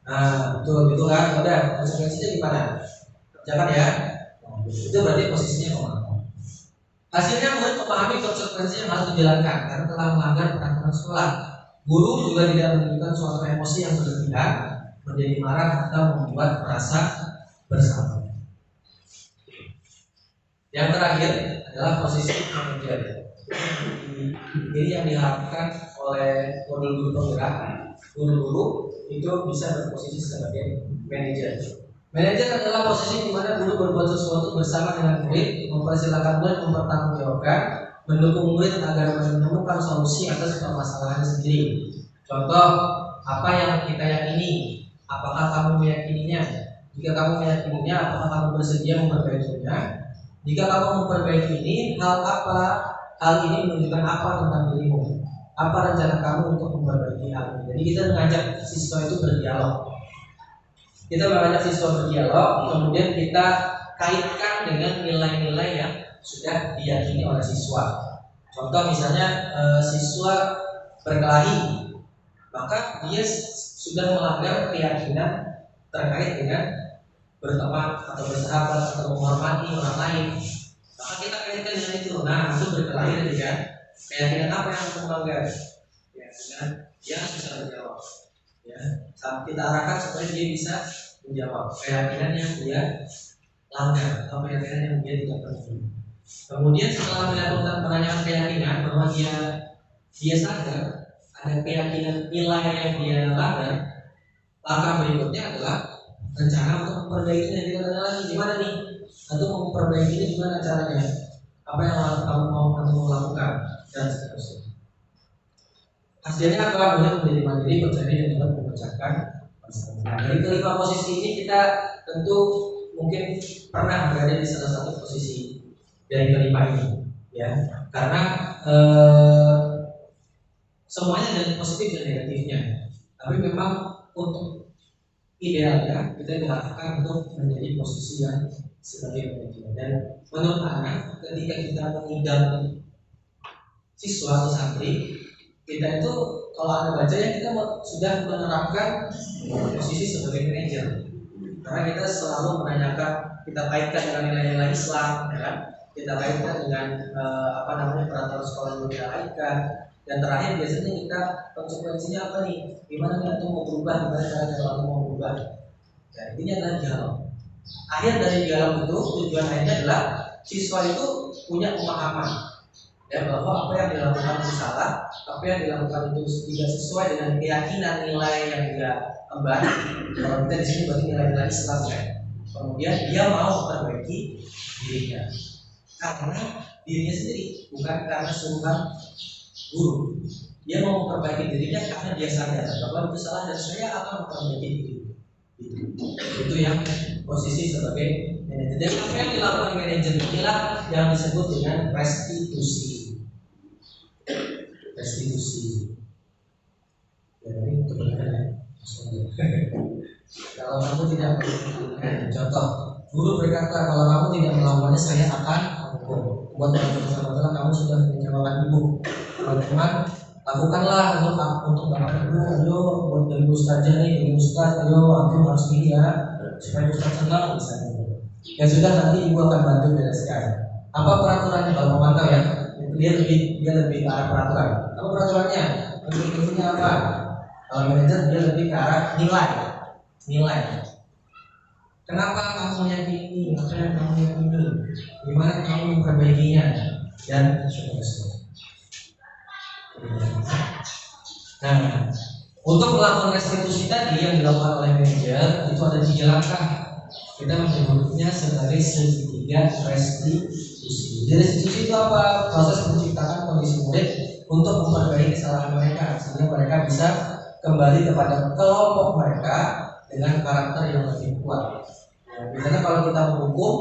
Nah, betul gitu kan? Udah, konsekuensinya gimana? Jangan ya. Nah, itu berarti posisinya pemantau. Hasilnya murid memahami konsekuensi yang harus dijalankan karena telah melanggar peraturan sekolah. Guru juga tidak menunjukkan suatu emosi yang berlebihan, menjadi marah atau membuat merasa bersalah. Yang terakhir adalah posisi manajer. Ini yang diharapkan oleh guru-guru penggerak. Guru-guru itu bisa berposisi sebagai manajer. Manajer adalah posisi di mana guru berbuat sesuatu bersama dengan murid, mempersilahkan murid mempertanggungjawabkan, mendukung murid agar menemukan solusi atas permasalahan sendiri. Contoh, apa yang kita yakini? Apakah kamu meyakininya? Jika kamu meyakininya, apakah kamu bersedia memperbaikinya? Jika kamu memperbaiki ini, hal ini menunjukkan apa tentang dirimu? Apa rencana kamu untuk memperbaiki hal ini? Jadi kita mengajak siswa itu berdialog. Kita mengajak siswa berdialog, kemudian kita kaitkan dengan nilai-nilai yang sudah diyakini oleh siswa. Contoh misalnya siswa berkelahi, maka dia sudah melanggar keyakinan terkait dengan berteman atau bersahabat atau menghormati orang lain. Maka kita kaitkan dengan itu. Nah, itu berkelahi tadi kan. Keyakinan apa yang kita melanggar? Ya, dengan dia bisa menjawab. Ya, saat kita arahkan supaya dia bisa menjawab keyakinan yang dia langgar atau keyakinan yang dia tidak penuhi. Kemudian setelah melakukan penanyaan keyakinan bahwa dia sadar ada keyakinan nilai yang dia langgar, langkah berikutnya adalah rencana untuk memperbaikinya. Kita tanya lagi gimana nih? Atau memperbaiki ini gimana caranya? Apa yang kamu mau lakukan dan seterusnya. Hasilnya apa? Murid menjadi mandiri, percaya dan dapat memecahkan Nah, dari kelima posisi ini kita tentu mungkin pernah berada di salah satu posisi dari kelima ini, ya, karena semuanya ada positif dan negatifnya. Tapi memang untuk idealnya kita diarahkan untuk menjadi posisi yang sebagai manajer. Dan menurut anak, ketika kita mengidam siswa atau santri, kita itu kalau Anda baca ya kita sudah menerapkan posisi sebagai manajer. Karena kita selalu menanyakan, kita kaitkan dengan nilai-nilai Islam, ya kan? Kita kaitkan dengan peraturan sekolah yang kita kaitkan. Dan terakhir biasanya kita konsekuensinya apa nih? Gimana kita tuh mau berubah, gimana cara kita mau berubah? Ya, intinya adalah dialog. Akhir dari dialog itu tujuan akhirnya adalah siswa itu punya pemahaman, ya, bahwa apa yang dilakukan itu salah, apa yang dilakukan itu tidak sesuai dengan keyakinan nilai yang dia emban. Kalau kita di sini berarti nilai-nilai Islam, ya. Kemudian dia mau memperbaiki dirinya karena dirinya sendiri, bukan karena suruhan guru. Dia mau memperbaiki dirinya karena dia sadar bahwa itu salah dan saya akan memperbaiki diri. Itu yang posisi sebagai manajer. Dan apa yang dilakukan manajer inilah yang disebut dengan restitusi. Ya, ini kebenaran ya. Kalau kamu tidak melakukan, contoh, guru berkata kalau kamu tidak melakukannya saya akan menghukum. Buat teman-teman kamu sudah mengecewakan ibu. Teman-teman, lakukanlah untuk bapak ibu. Ayo buat dari ustazah nih, dari ustaz, ayo aku harus ini ya supaya ustaz senang misalnya. Ya sudah, nanti ibu akan bantu bereskan. Apa peraturannya kalau memantau ya? Dia lebih ke arah peraturan. Apa peraturannya? Intinya apa? Kalau manajer dia lebih ke arah nilai. Kenapa kamu yakini? Apa yang kamu yakini? Gimana kamu memperbaikinya? Dan seterusnya. Nah, untuk melakukan restitusi tadi yang dilakukan oleh manajer itu ada 3 langkah. Kita menyebutnya sebagai segitiga restitusi. Jadi restitusi itu apa? Proses menciptakan kondisi murid untuk memperbaiki kesalahan mereka sehingga mereka bisa kembali kepada kelompok mereka dengan karakter yang lebih kuat. Nah, misalnya kalau kita menghukum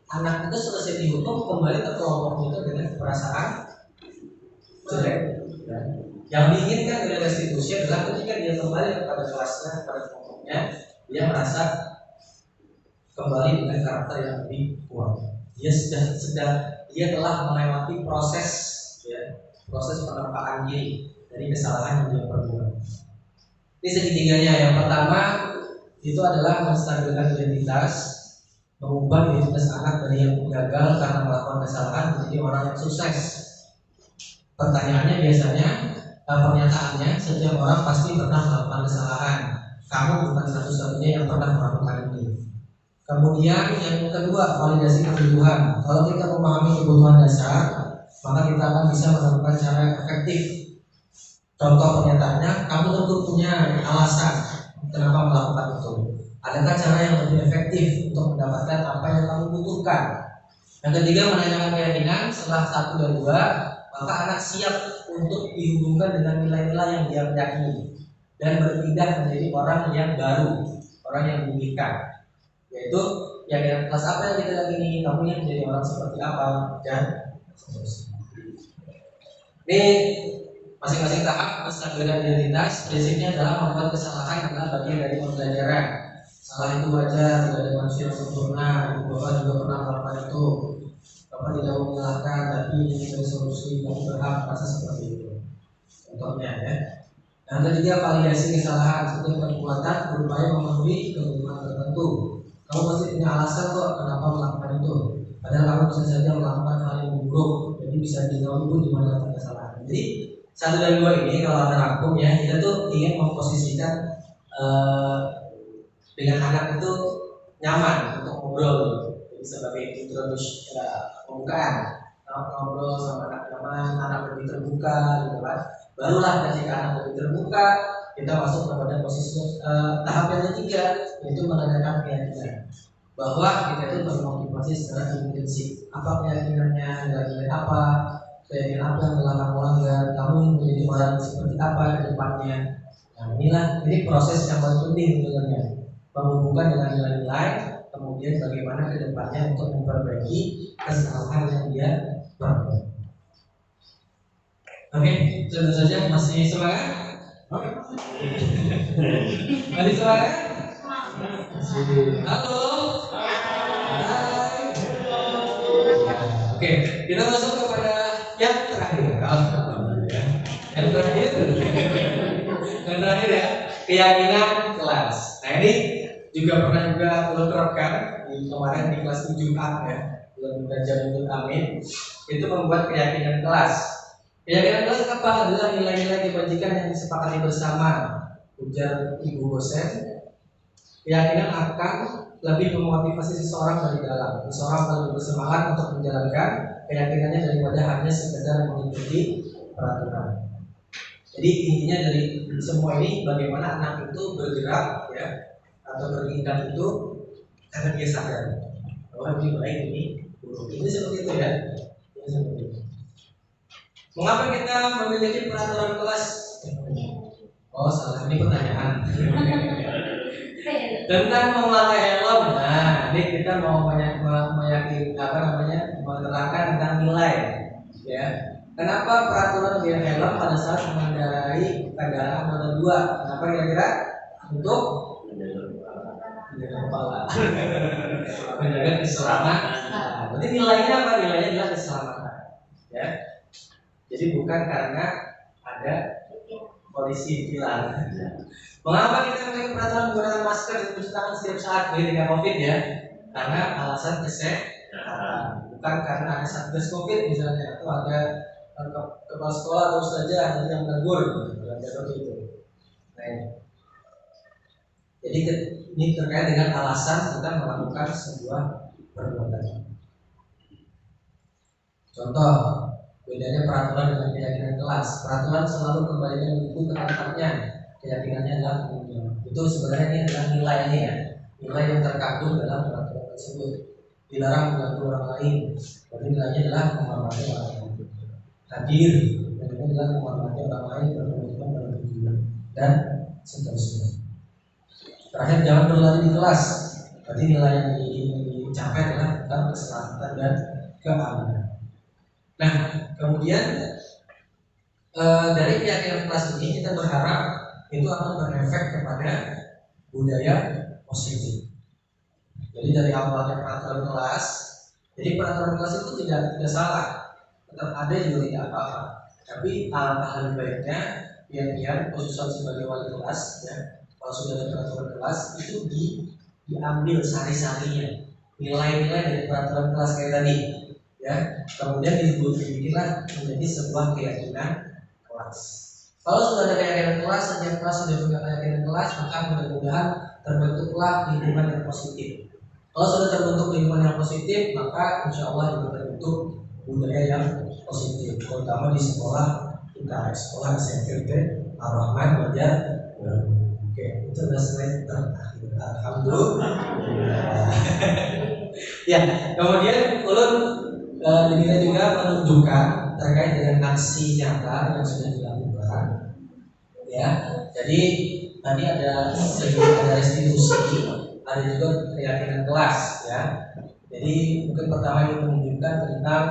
anak itu selesai dihukum kembali ke kelompok itu dengan perasaan jelek. Yang diinginkan dari restitusi adalah ketika dia kembali kepada kelasnya, kepada kelompoknya, dia merasa kembali dengan karakter yang lebih kuat. Dia telah melewati proses, ya, proses penempaan diri dari kesalahan yang dia perbuat. Ini segitiganya. Yang pertama itu adalah menstabilkan identitas, mengubah identitas anak dari yang gagal karena melakukan kesalahan menjadi orang yang sukses. Pertanyaannya biasanya, pernyataannya, setiap orang pasti pernah melakukan kesalahan. Kamu bukan satu-satunya yang pernah melakukan ini. Kemudian yang kedua, validasi kebutuhan. Kalau kita memahami kebutuhan dasar, maka kita akan bisa menemukan cara yang efektif. Contoh pernyataannya, kamu tentu punya alasan kenapa melakukan itu. Adakah cara yang lebih efektif untuk mendapatkan apa yang kamu butuhkan? Yang ketiga, menanyakan keyakinan. Setelah 1 dan 2, maka anak siap untuk dihubungkan dengan nilai-nilai yang dia yakini dan berpindah menjadi orang yang baru, orang yang diinginkan. Yaitu yang kelas apa yang kita yakini, kamu yang menjadi orang seperti apa, dan seterusnya. Ini masing-masing tahap menstabilkan identitas. Prinsipnya adalah membuat kesalahan adalah bagian dari pembelajaran. Salah itu wajar, tidak ada manusia yang sempurna. Ibu bapak juga pernah melakukan itu. Bapak tidak menyalahkan, tapi ini menjadi solusi. Kamu berhak merasa seperti itu. Contohnya ya. Yang ketiga, validasi kesalahan. Setiap perbuatan berupaya memenuhi kebutuhan tertentu. Kamu pasti punya alasan kok kenapa melakukan itu. Padahal kamu bisa saja melakukan hal yang buruk. Jadi bisa dijawab dulu di mana kesalahan. Jadi 1 dan 2 ini kalau ada rangkum ya, kita tuh ingin memposisikan dengan anak itu nyaman untuk ngobrol. Jadi sebagai introduksi pembukaan, ngobrol sama anak nyaman, anak lebih terbuka, gitu kan. Barulah ketika anak lebih terbuka, kita masuk kepada posisi tahap yang ketiga, yaitu menanyakan keyakinan bahwa kita itu bermotivasi secara intensif. Apa keyakinannya, nilai-nilai apa, keyakinan apa yang telah kamu langgar, kamu menjadi orang seperti apa ke depannya. Nah, Nah, ini proses yang paling penting sebenarnya, menghubungkan dengan nilai-nilai, kemudian bagaimana kedepannya untuk memperbaiki kesalahan yang dia perbuat. Oke, tentu saja masih semangat? Masih semangat? Halo. Hai. Oke, kita masuk kepada yang terakhir. Yang terakhir, ya, keyakinan kelas. Nah, ini juga pernah belum terapkan di kemarin di kelas 7A ya, belum belajar untuk amin. Itu membuat keyakinan kelas. Keyakinan kelas apa? Adalah nilai-nilai kebajikan yang disepakati bersama. Ujar ibu dosen. Keyakinan akan lebih memotivasi seseorang dari dalam. Seseorang lebih bersemangat untuk menjalankan keyakinannya daripada hanya sekedar mengikuti peraturan. Jadi intinya dari semua ini bagaimana anak itu bergerak ya atau bertindak itu karena dia sadar bahwa lebih baik ini buruk. Ini seperti itu ya. Ini seperti itu. Mengapa kita memiliki peraturan kelas? Oh salah, ini pertanyaan. Tentang memakai helm. Nah, ini kita mau menerangkan tentang nilai ya. Kenapa peraturan biar helm pada saat mengendarai kendaraan roda 2? Kenapa kira-kira? Untuk menjaga kepala, menjaga keselamatan. Berarti nilainya apa? Nilainya adalah keselamatan. Ya. Jadi bukan karena ada polisi bilang. Mengapa kita memiliki peraturan menggunakan masker dan mencuci tangan setiap saat ketika COVID ya? Karena alasan kesehatan, bukan karena ada satgas COVID misalnya atau ada kepala sekolah atau saja yang menegur dalam seperti itu. Nah, jadi ini terkait dengan alasan kita melakukan sebuah perbuatan. Contoh, bedanya peraturan dengan keyakinan kelas. Peraturan selalu kembalikan buku ke tempatnya. Keyakinannya adalah kemudian. Itu sebenarnya ini adalah nilainya ya. Nilai yang terkandung dalam peraturan tersebut. Dilarang mengganggu orang lain. Berarti nilainya adalah menghormati orang lain. Hadir, dan ini adalah menghormati orang lain, berkomitmen bertujuan dan seterusnya. Terakhir, jangan berlari di kelas. Berarti nilai yang dicapai adalah tentang keselamatan dan keamanan. Nah, kemudian dari keyakinan kelas ini kita berharap itu akan berefek kepada budaya positif. Jadi dari awalnya peraturan kelas, jadi peraturan kelas itu tidak salah, tetap ada juga tidak apa-apa. Tapi alangkah lebih baiknya biar khususnya sebagai wali kelas ya, kalau sudah ada peraturan kelas itu diambil sari-sarinya, nilai-nilai dari peraturan kelas kayak tadi ya, kemudian dibikinlah menjadi sebuah keyakinan kelas. Kalau sudah ada keyakinan kelas, setiap kelas sudah punya keyakinan kelas, maka mudah-mudahan terbentuklah lingkungan yang positif. Kalau sudah terbentuk lingkungan yang positif, maka insya Allah juga terbentuk budaya yang positif, terutama di sekolah kita, sekolah SMP Ar-Rahman Wajar. Oke, itu adalah slide terakhir. Alhamdulillah. Ya, kemudian ulun kita juga menunjukkan terkait dengan aksi nyata yang sudah dilakukan. Ya, jadi tadi ada restitusi, ada juga keyakinan kelas. Ya, jadi mungkin pertama ini menunjukkan tentang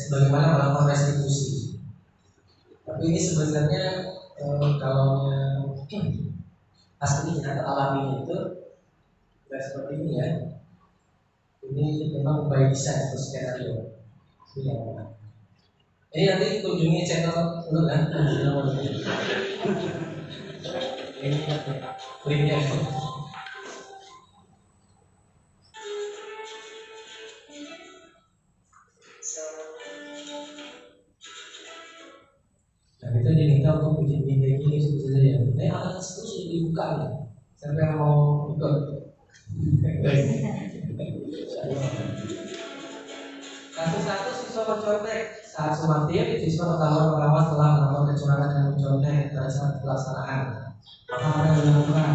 bagaimana melakukan restitusi. Tapi ini sebenarnya kalau aslinya atau alaminya itu tidak seperti ini ya. Ini memang by design atau skenario. Ini nanti kunjungi channel dulu kan? Ini linknya. Nah itu diminta untuk bikin kayak gini sebenarnya. Alat itu sudah dibuka nih. Siapa yang mau ikut? Satu-satu siswa mencontek saat sumatif, siswa ketahuan pengawas telah melakukan kecurangan dan mencontek pada saat pelaksanaan. Maka mereka dilakukan.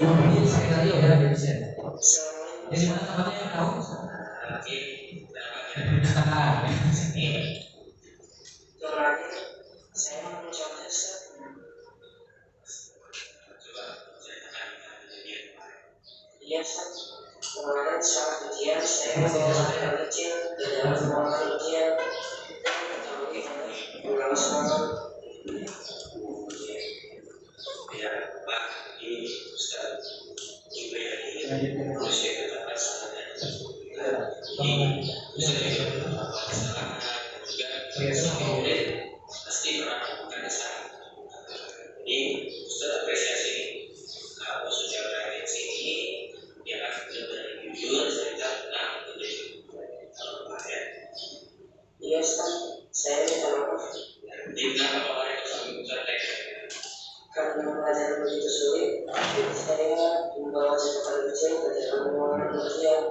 Ini skenario ya, bisa. Jadi mana temannya yang tahu? Perpustakaan. Saya mencontek Iya, kemarin saat ujian saya membawa anak kecil ke dalam ruangan ujian. Pulang sekolah. Ya, Pak, ini Ustaz juga ini manusia kata sangat. Ini Ustaz juga pasti pernah melakukan kesalahan. Ini Ustaz apresiasi kalau sudah berada di sini, ya kan benar-benar jujur cerita tentang kejadian kalau kemarin. Iya Ustaz, saya minta maaf. Di kenapa kemarin sampai tertek? Karena pelajaran begitu sulit, saya membawa catatan kecil ke dalam ruangan ujian.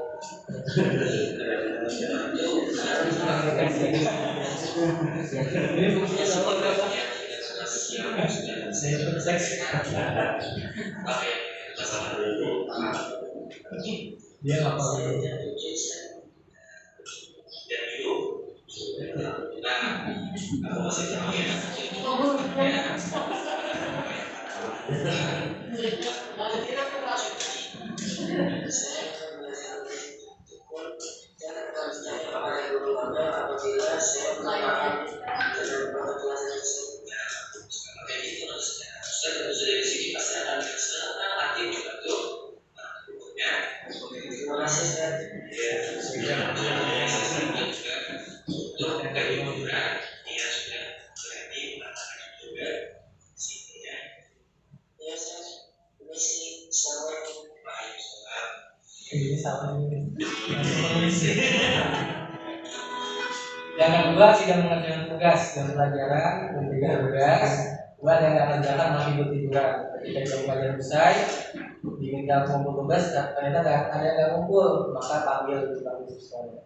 Ini fungsinya sama nggak Pak? Saya seks. Dia apa? Aku masih tahu ya. Yang kedua tidak mengerjakan tugas dan pelajaran, ketiga tugas, dua yang nggak kerjakan masih tiduran. Ketika jam pelajaran selesai, diminta kumpul tugas, ternyata nggak ada yang nggak kumpul, maka panggil siswanya.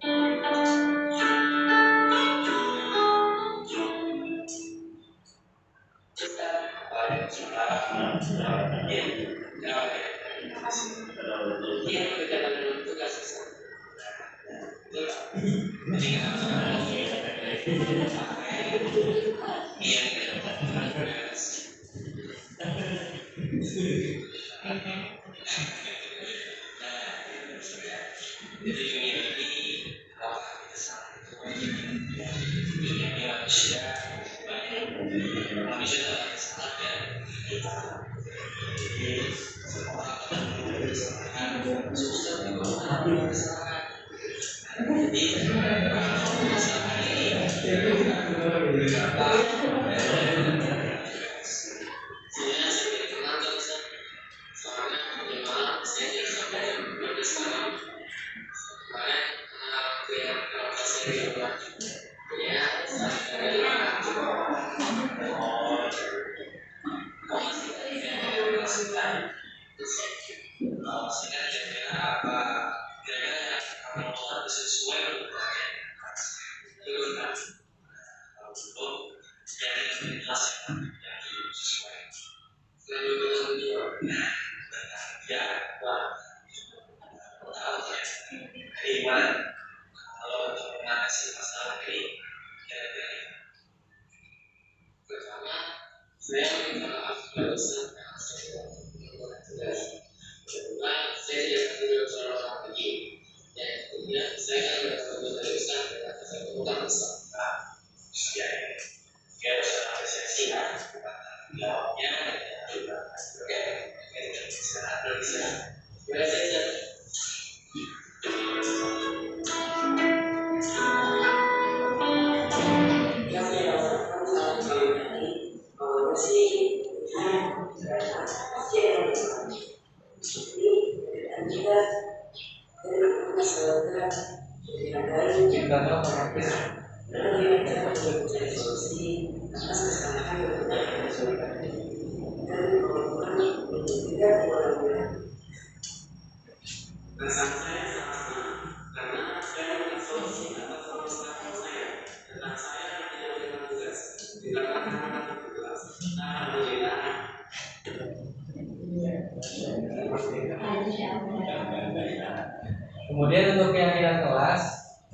Kemudian untuk keyakinan kelas,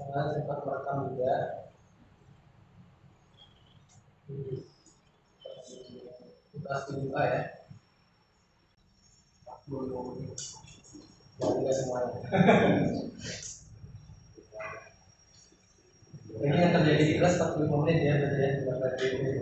sempat merekam juga. kelas 7A ya. Tidak semuanya. Ini yang terjadi di kelas 45 menit ya, berarti ya,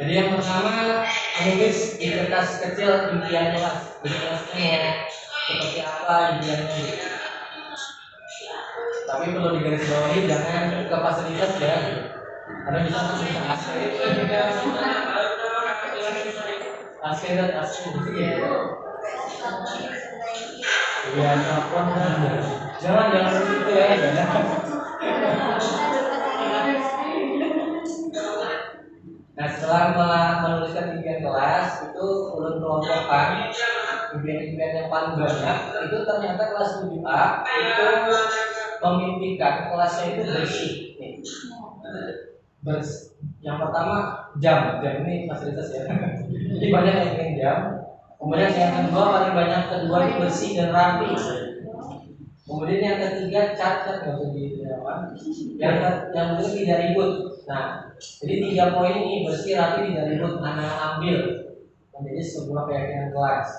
Jadi yang pertama menulis di kertas kecil impian kelas. Jadi kelasnya seperti apa impiannya. Tapi perlu digarisbawahi jangan ke fasilitas ya. Karena bisa bisa AC. AC dan AC ya. Iya, telepon kan. Jangan begitu ya. Nah, setelah menuliskan impian kelas itu ulun kelompokkan impian-impian yang paling banyak itu ternyata kelas 7A itu memimpikan kelasnya itu bersih. Yang pertama jam ini fasilitas ya. Jadi banyak yang ingin jam. Kemudian yang kedua paling banyak kedua itu bersih dan rapi. Kemudian yang ketiga cat nggak usah dilawan. Yang kedua tidak ribut. Nah, jadi 3 poin ini bersih, rapi, tidak ribut, anak ambil menjadi sebuah keyakinan kelas.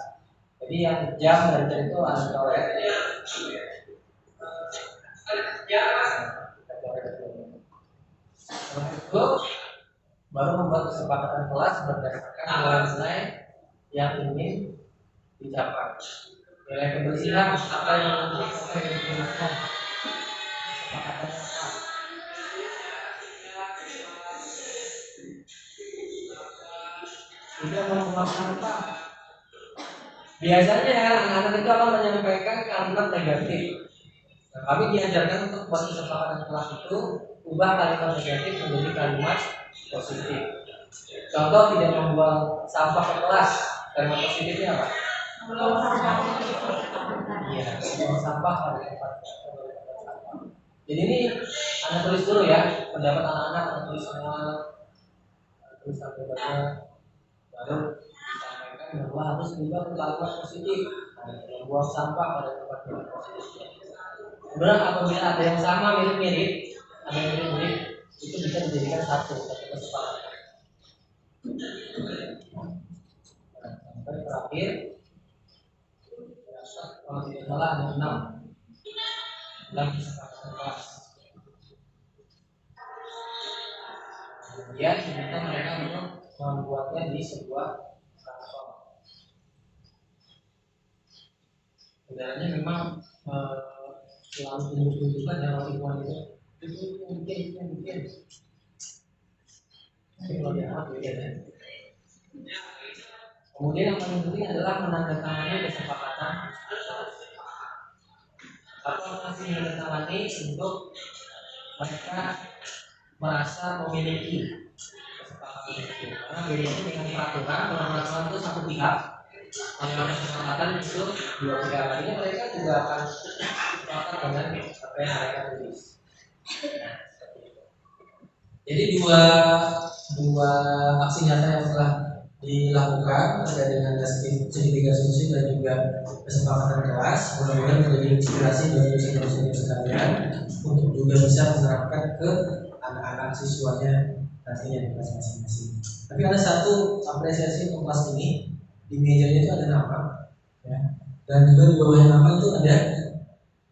Jadi yang jam dan cat itu anak coret. Setelah itu baru membuat kesepakatan kelas berdasarkan nilai-nilai yang ingin dicapai. Nilai kebersihan apa yang diinginkan. Kesepakatan kelas. Tidak membuang sampah. Biasanya anak-anak itu akan menyampaikan kalimat negatif. Nah, kami diajarkan untuk buat kesepakatan kelas itu ubah kalimat negatif menjadi kalimat positif. Contoh tidak membuang sampah ke kelas. Kalimat positifnya apa? Iya, membuang sampah pada tempat. Jadi ini anak tulis dulu ya pendapat anak-anak, anak tulis semua, tulis sampai baru disampaikan bahwa harus diubah ke kalimat positif. Membuang sampah pada tempat yang positif. Kemudian apabila ada yang sama mirip-mirip, itu bisa dijadikan satu kesepakatan. Nah, sampai terakhir, kalau tidak salah ada 6 kesepakatan kelas. Kemudian diminta mereka untuk membuatnya di sebuah kantor. Sebenarnya memang selalu tunjukkan ya orang itu mungkin. Tapi kalau dia apa beda ya. Kemudian yang paling penting adalah menandatangani kesepakatan. Atau masih menandatangani untuk mereka merasa memiliki kesepakatan itu. Karena beda itu dengan peraturan. Kalau peraturan itu satu pihak, kalau kesepakatan itu dua pihak. Artinya mereka juga akan sepakat dengan apa yang mereka tulis. Jadi dua aksi nyata yang telah dilakukan terkait dengan sertifikat solusi dan juga kesepakatan kelas mudah-mudahan menjadi inspirasi bagi senior-senior sekalian untuk juga bisa menerapkan ke anak-anak siswanya nantinya di kelas masing-masing. Tapi ada satu apresiasi untuk kelas ini, di mejanya itu ada nama ya. Dan juga di bawah nama itu ada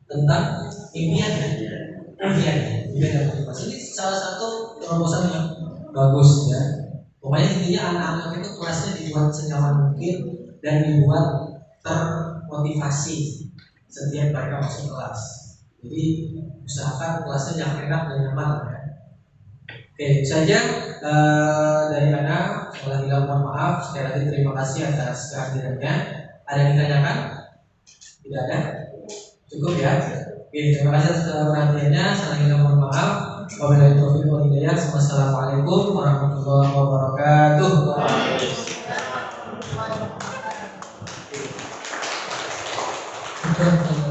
tentang impian yang motivasi. Ini salah satu terobosan yang bagus ya. Pokoknya intinya anak-anak itu kelasnya dibuat senyaman mungkin dan dibuat termotivasi setiap mereka masuk kelas. Jadi usahakan kelasnya yang enak dan nyaman ya. Oke, itu saja dari Ana. Sekali lagi mohon maaf. Sekali lagi terima kasih atas kehadirannya. Ada yang ditanyakan? Tidak ada? Cukup ya. Oke, terima kasih atas perhatiannya. Sekali lagi mohon maaf. Wabillahi taufiq wal hidayah. Wassalamualaikum warahmatullahi wabarakatuh. Waalaikumsalam.